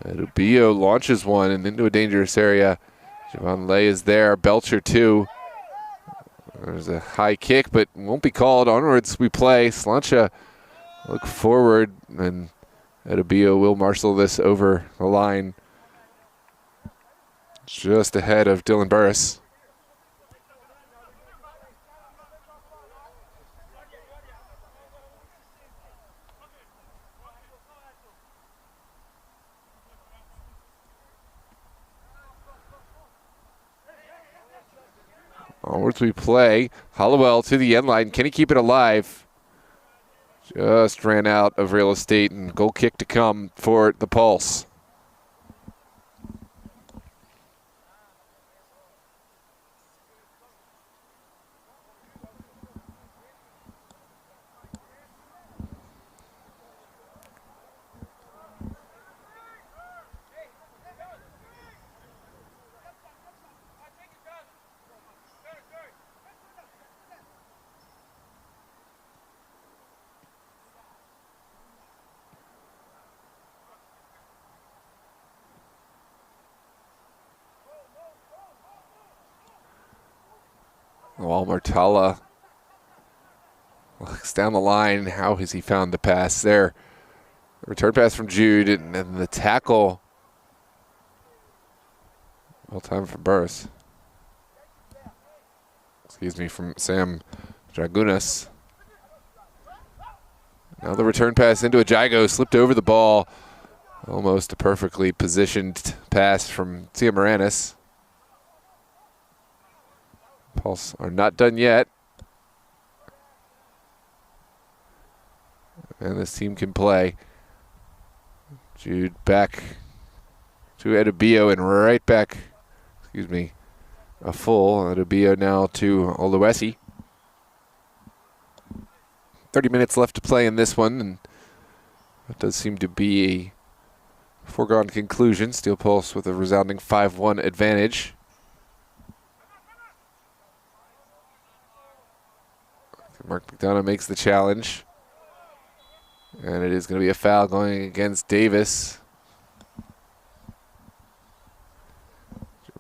Edubio launches one and into a dangerous area. Javon Lay is there. Belcher too. There's a high kick, but won't be called. Onwards we play. Slainte look forward, and Edubio will marshal this over the line. Just ahead of Dylan Burris. Onwards we play. Hallowell to the end line. Can he keep it alive? Just ran out of real estate, and goal kick to come for the Pulse. While Martala looks down the line, how has he found the pass there? The return pass from Jude, and then the tackle. Well timed from Burris. Excuse me, from Sam Dragunas. Now the return pass into a Jago, slipped over the ball. Almost a perfectly positioned pass from Tia Moranis. Pulse are not done yet. And this team can play. Jude back to Edubio and right back, a full. Edubio now to Oluwesi. 30 minutes left to play in this one, and that does seem to be a foregone conclusion. Steel Pulse with a resounding 5-1 advantage. Mark McDonough makes the challenge. And it is going to be a foul going against Davis.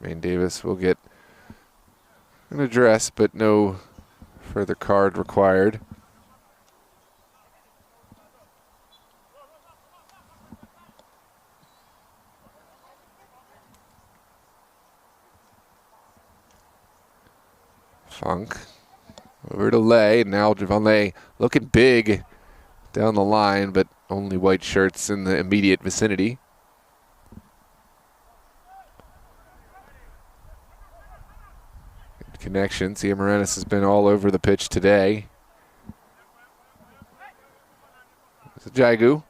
Jermaine Davis will get an address, but no further card required. Funk. Over to Lay. Now Javon Lay looking big down the line, but only white shirts in the immediate vicinity. Good connection. Tia Moranis has been all over the pitch today. It's a Jagu.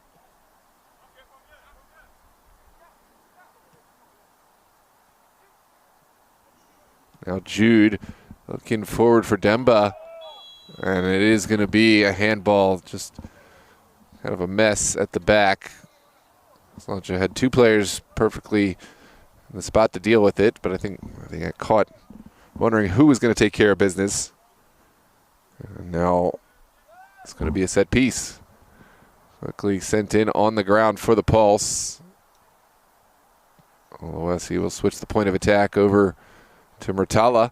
Now Jude looking forward for Demba. And it is going to be a handball, just kind of a mess at the back. Slainte had two players perfectly in the spot to deal with it, but I think they got caught wondering who was going to take care of business. And now it's going to be a set piece. Quickly sent in on the ground for the Pulse. OSE will switch the point of attack over to Murtala.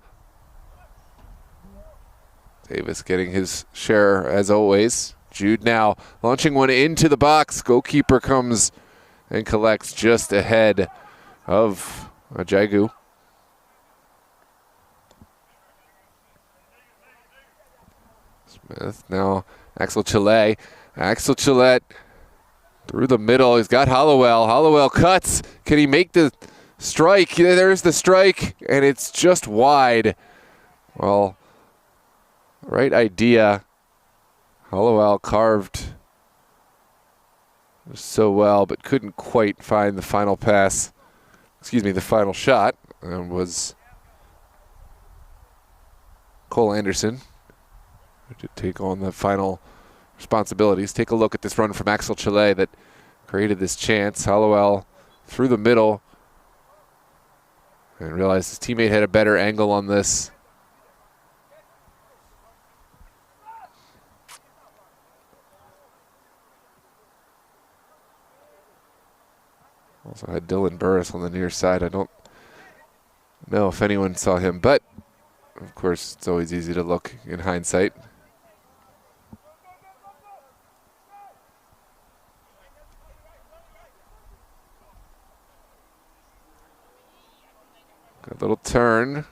Davis getting his share as always. Jude now launching one into the box. Goalkeeper comes and collects just ahead of Ajagu. Smith now Axel Chile. Axel Chillet through the middle. He's got Hollowell. Hollowell cuts. Can he make the strike? There's the strike, and it's just wide. Well, right idea. Hollowell carved so well, but couldn't quite find the final pass. Excuse me, the final shot. And was Cole Anderson to take on the final responsibilities. Take a look at this run from Axel Chile that created this chance. Hollowell through the middle and realized his teammate had a better angle on this. Also had Dylan Burris on the near side. I don't know if anyone saw him, but of course it's always easy to look in hindsight. Good little turn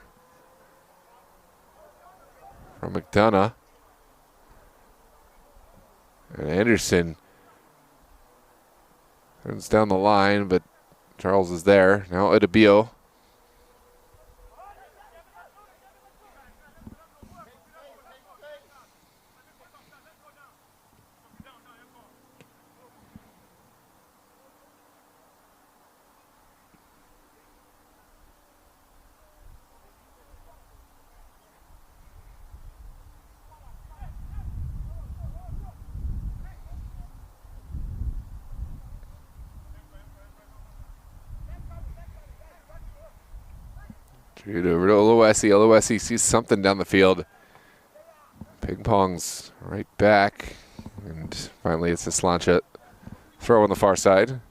from McDonough. And Anderson turns down the line, but Charles is there. Now Edebio. Jude over to Oluwesi. Oluwesi sees something down the field. Ping pong's right back. And finally it's a Slainte throw on the far side.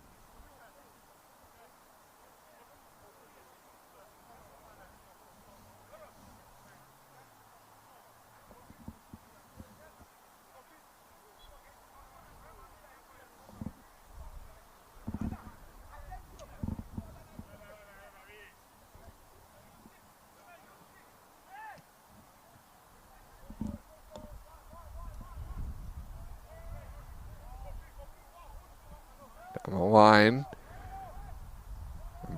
On the line.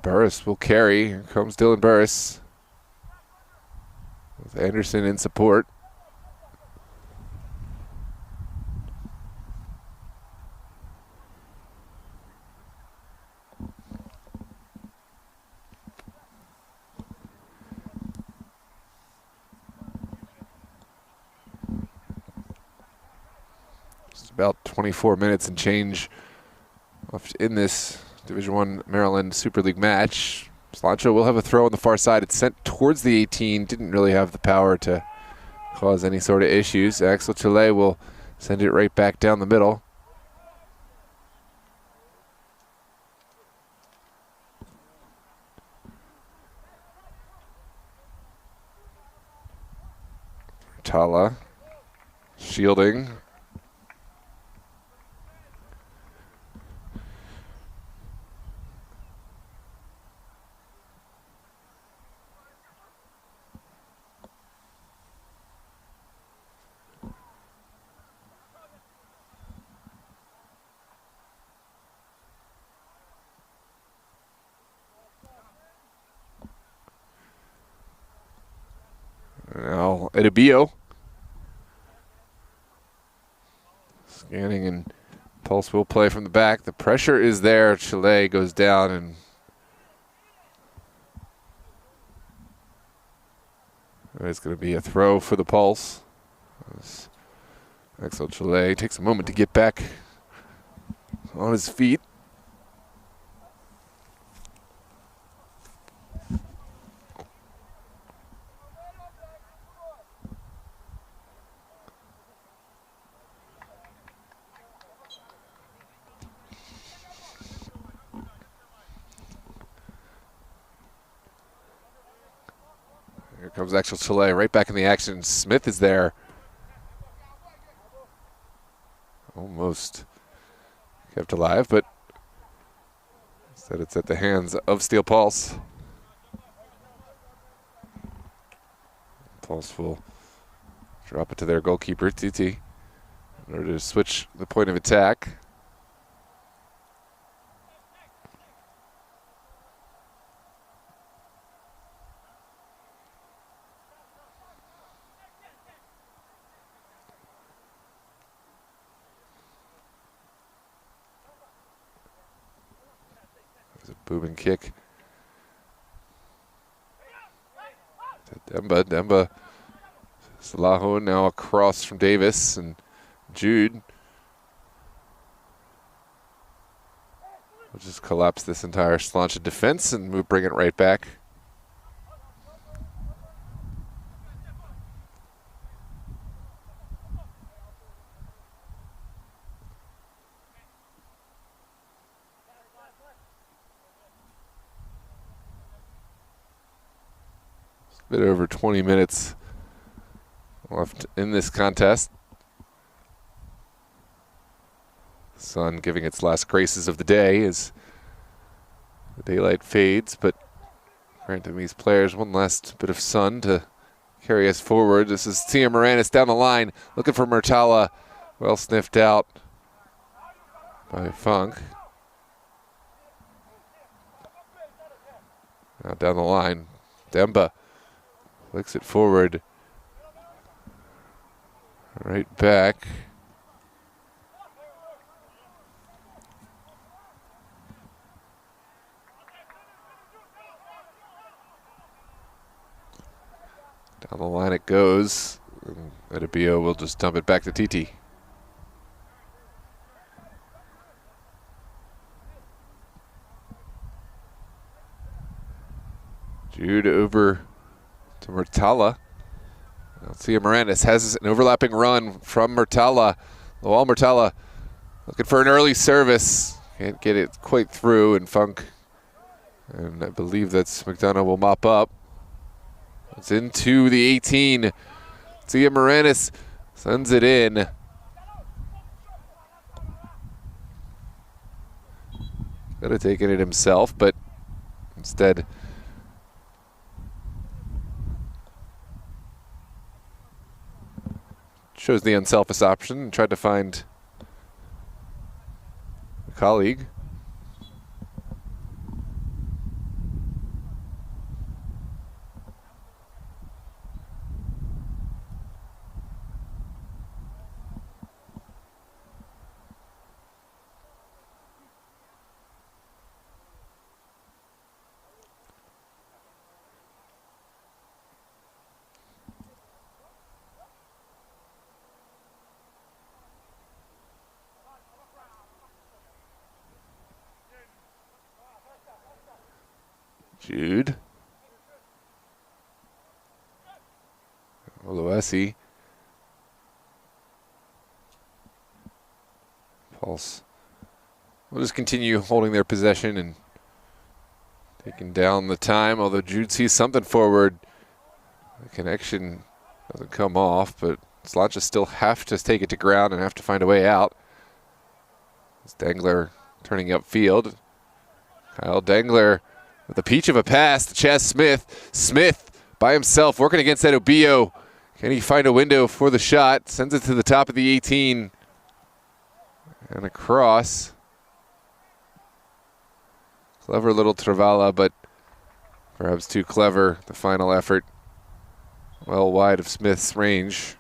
Burris will carry. Here comes Dylan Burris. With Anderson in support. Just about 24 minutes and change in this Division I Maryland Super League match. Slainte will have a throw on the far side. It's sent towards the 18. Didn't really have the power to cause any sort of issues. Axel Chile will send it right back down the middle. Tala shielding. Now Edebio. Scanning, and Pulse will play from the back. The pressure is there. Chile goes down, and it's going to be a throw for the Pulse. Axel Chile takes a moment to get back on his feet. Comes Axel Chile right back in the action. Smith is there. Almost kept alive, but instead it's at the hands of Steel Pulse. Pulse will drop it to their goalkeeper, TT, in order to switch the point of attack. Booming kick to Demba. Demba, Salaho now across from Davis and Jude. We'll just collapse this entire Slainte defense and we'll bring it right back. Bit over 20 minutes left in this contest. The sun giving its last graces of the day as the daylight fades, but granting these players one last bit of sun to carry us forward. This is Tia Moranis down the line, looking for Murtala. Well sniffed out by Funk. Now down the line, Demba. Flicks it forward, right back. Down the line it goes. Edibio will just dump it back to TT. Jude over to Murtala. Tia Moranis has an overlapping run from Murtala. Lowell Murtala looking for an early service. Can't get it quite through, and Funk, and I believe that's McDonough, will mop up. It's into the 18. Tia Moranis sends it in. Could have taken it himself, but instead chose the unselfish option and tried to find a colleague. Jude. Oluesi. Pulse. We'll just continue holding their possession and taking down the time, although Jude sees something forward. The connection doesn't come off, but Slainte still have to take it to ground and have to find a way out. It's Dangler turning upfield. Kyle Dangler with a peach of a pass to Chaz Smith. Smith by himself working against that Obio. Can he find a window for the shot? Sends it to the top of the 18. And across. Clever little Travala, but perhaps too clever. The final effort well wide of Smith's range.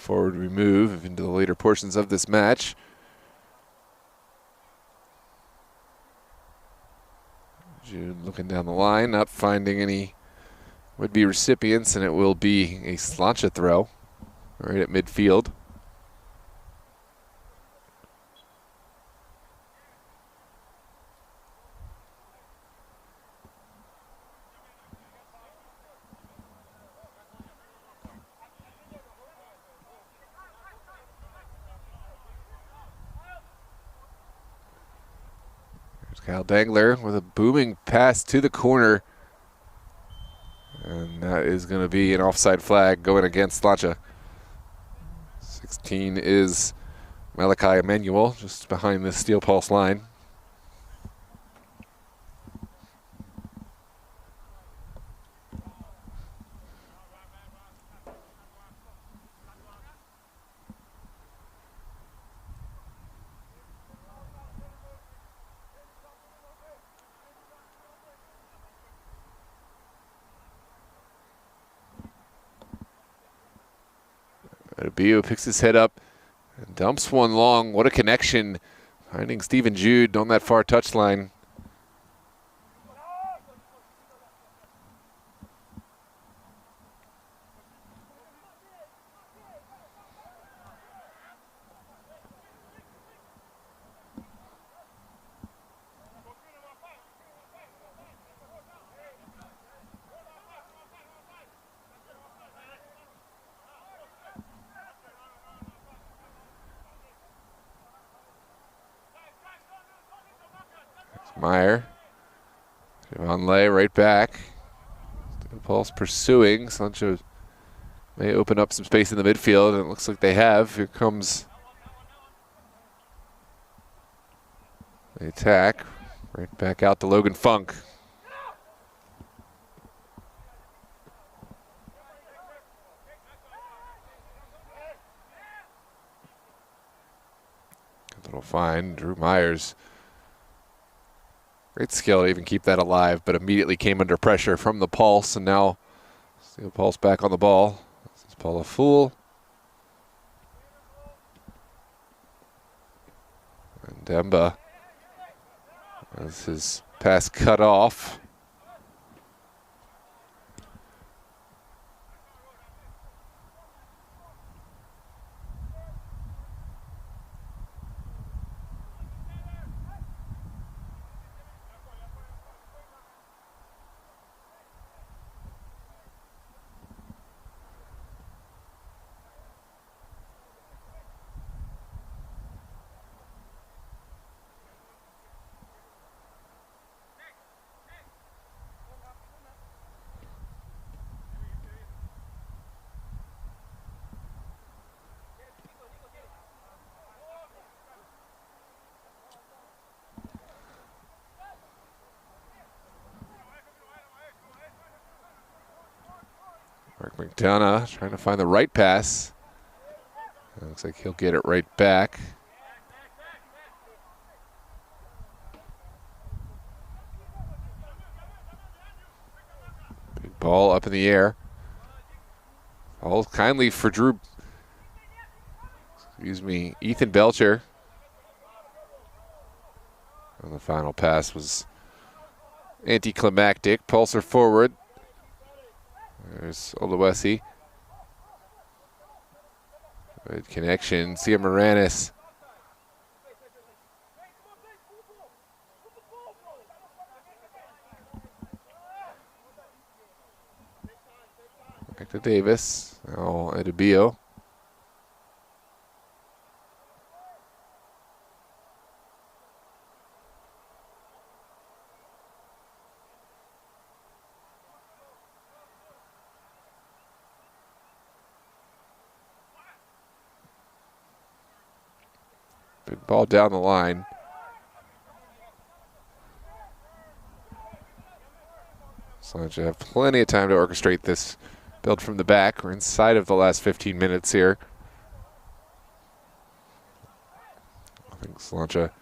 Forward we move into the later portions of this match. Jude looking down the line, not finding any would-be recipients, and it will be a Slainte throw. right at midfield. Kyle Dangler with a booming pass to the corner. And that is going to be an offside flag going against Slainte. 16 is Malachi Emanuel, just behind the steel pulse line. Adebio picks his head up and dumps one long. What a connection. Finding Stephen Jude on that far touchline. Meyer. Javon Lay right back. Steel Pulse pursuing. Sancho may open up some space in the midfield, and it looks like they have. Here comes the attack. Right back out to Logan Funk. Good little find. Drew Myers. Great skill to even keep that alive, but immediately came under pressure from the Pulse, and now Steel Pulse back on the ball. This is Paula Fool. And Demba as his pass cut off. Mark McDonough trying to find the right pass. It looks like he'll get it right back. Big ball up in the air. All kindly for Ethan Belcher. And the final pass was anticlimactic. Pulsar forward. There's Oluwesi. Good connection. Sia Moranis. Back to Davis. Now Adebio. Big ball down the line. Slainte have plenty of time to orchestrate this build from the back. We're inside of the last 15 minutes here. I think Slainte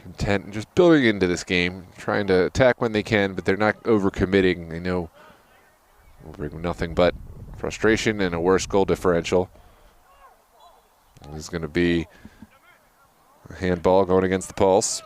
content and just building into this game, trying to attack when they can, but they're not overcommitting. They know will bring nothing but frustration and a worse goal differential. This is going to be a handball going against the Pulse.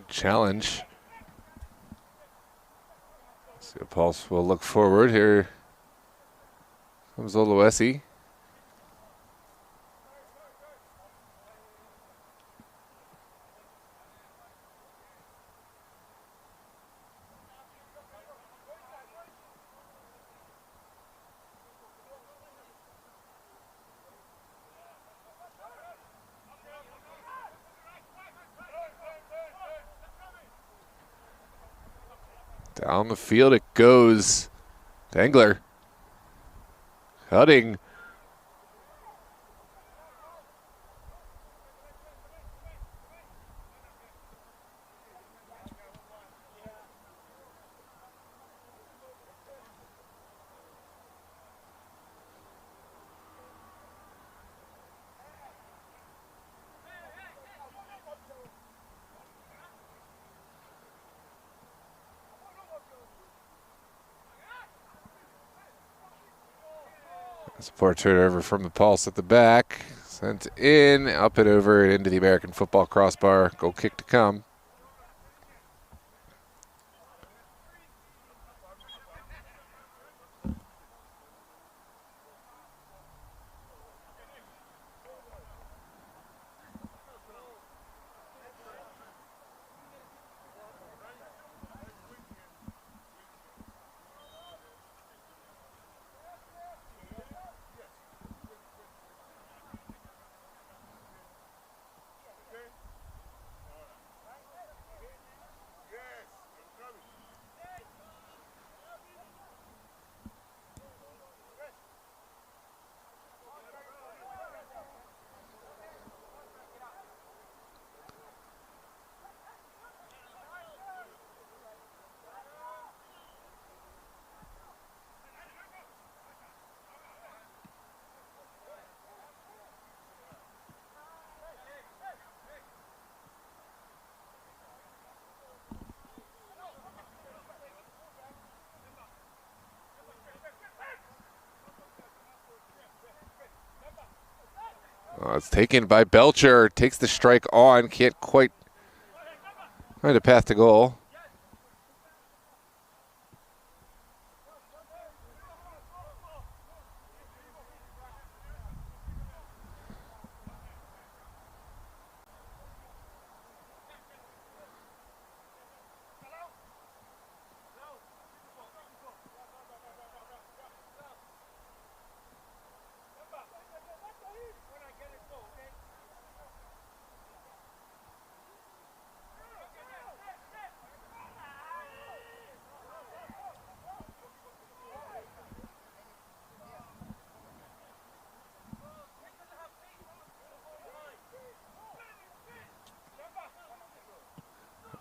challenge. So Pulse will look forward. Here comes Oluwesi. Down the field it goes. Dangler. Cutting. Support turnover from the Pulse at the back. Sent in, up and over, and into the American football crossbar. Goal kick to come. It's taken by Belcher. Takes the strike on. Can't quite find a path to goal.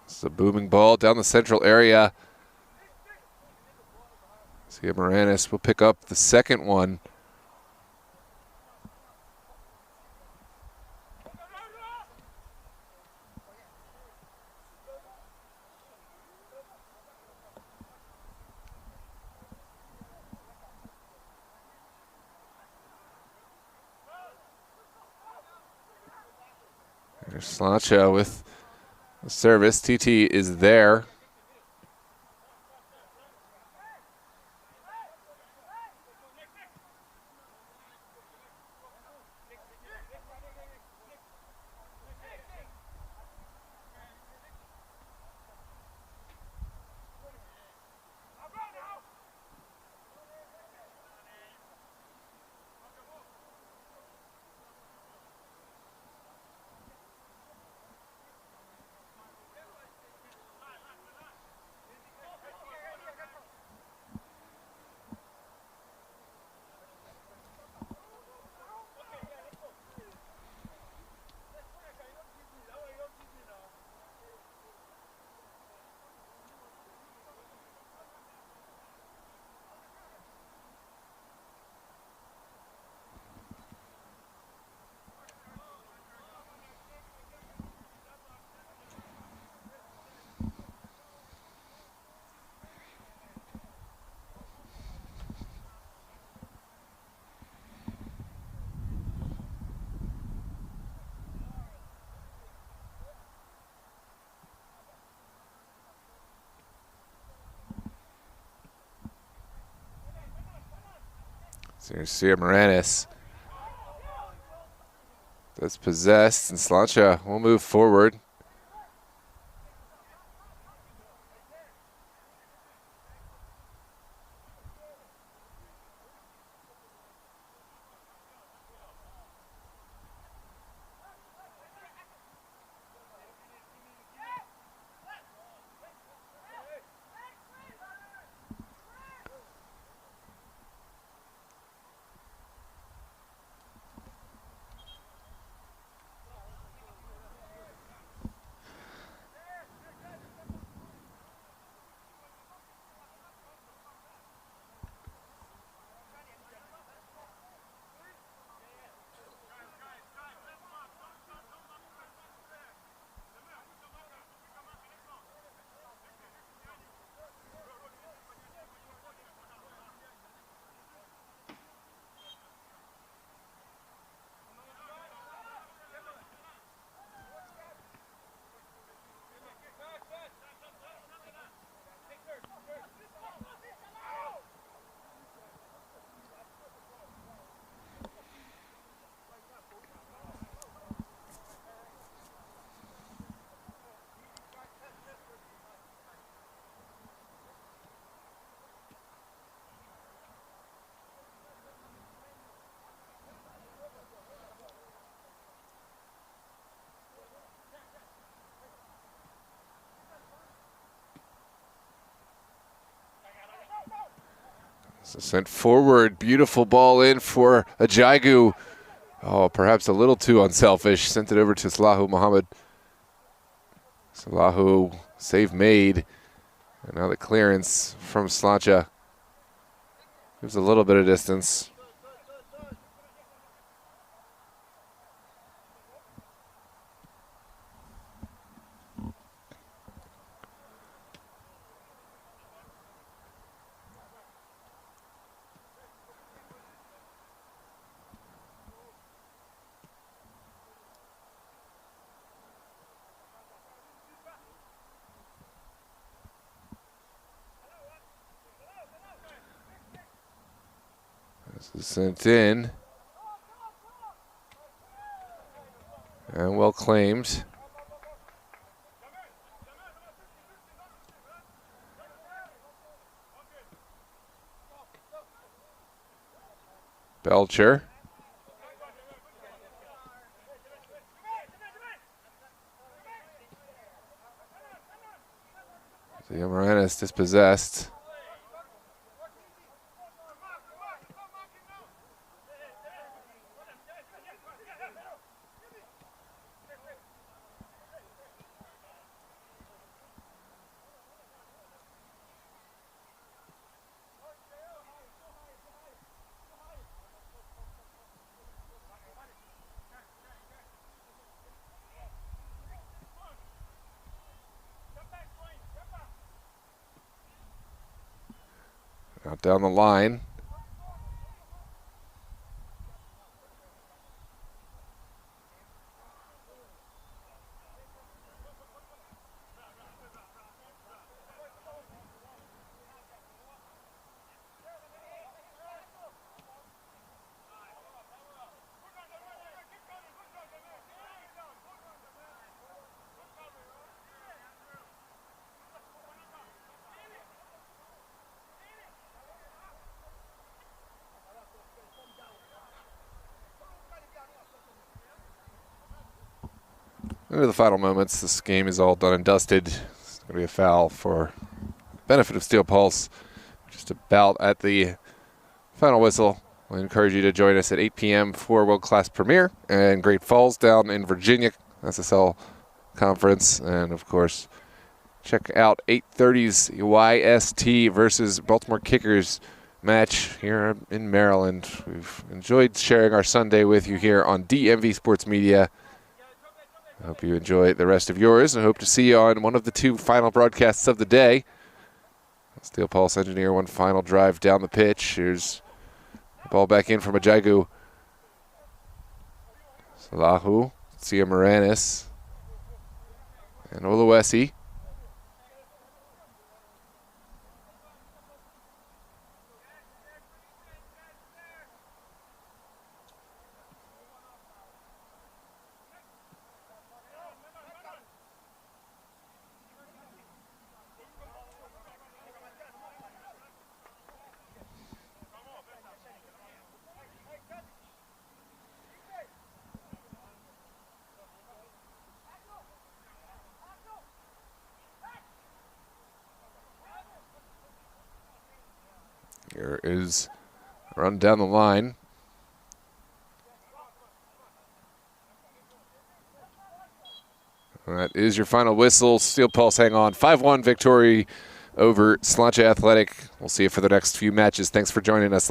It's a booming ball down the central area. See, Moranis will pick up the second one. There's Slainte with the service. TT is there. Garcia Moranis. That's possessed, and Slainte will move forward. So sent forward, beautiful ball in for Ajagu. Oh, perhaps a little too unselfish. Sent it over to Salahu Muhammad. Salahu, save made. And now the clearance from Slainte. Gives a little bit of distance. This is sent in. And well claimed. Belcher. Moranis dispossessed. Out down the line. Into the final moments, this game is all done and dusted. It's going to be a foul for benefit of Steel Pulse. Just about at the final whistle. We encourage you to join us at 8 p.m. for World Class Premiere and Great Falls down in Virginia, SSL Conference. And, of course, check out 8:30's YST versus Baltimore Kickers match here in Maryland. We've enjoyed sharing our Sunday with you here on DMV Sports Media. I hope you enjoy the rest of yours. I hope to see you on one of the two final broadcasts of the day. Steel Pulse Engineer, one final drive down the pitch. Here's the ball back in from Ajagu. Salahu, Sia Moranis, and Oluwesi. Here is a run down the line. That is your final whistle. Steel Pulse hang on. 5-1 victory over Slainte Athletic. We'll see you for the next few matches. Thanks for joining us, ladies.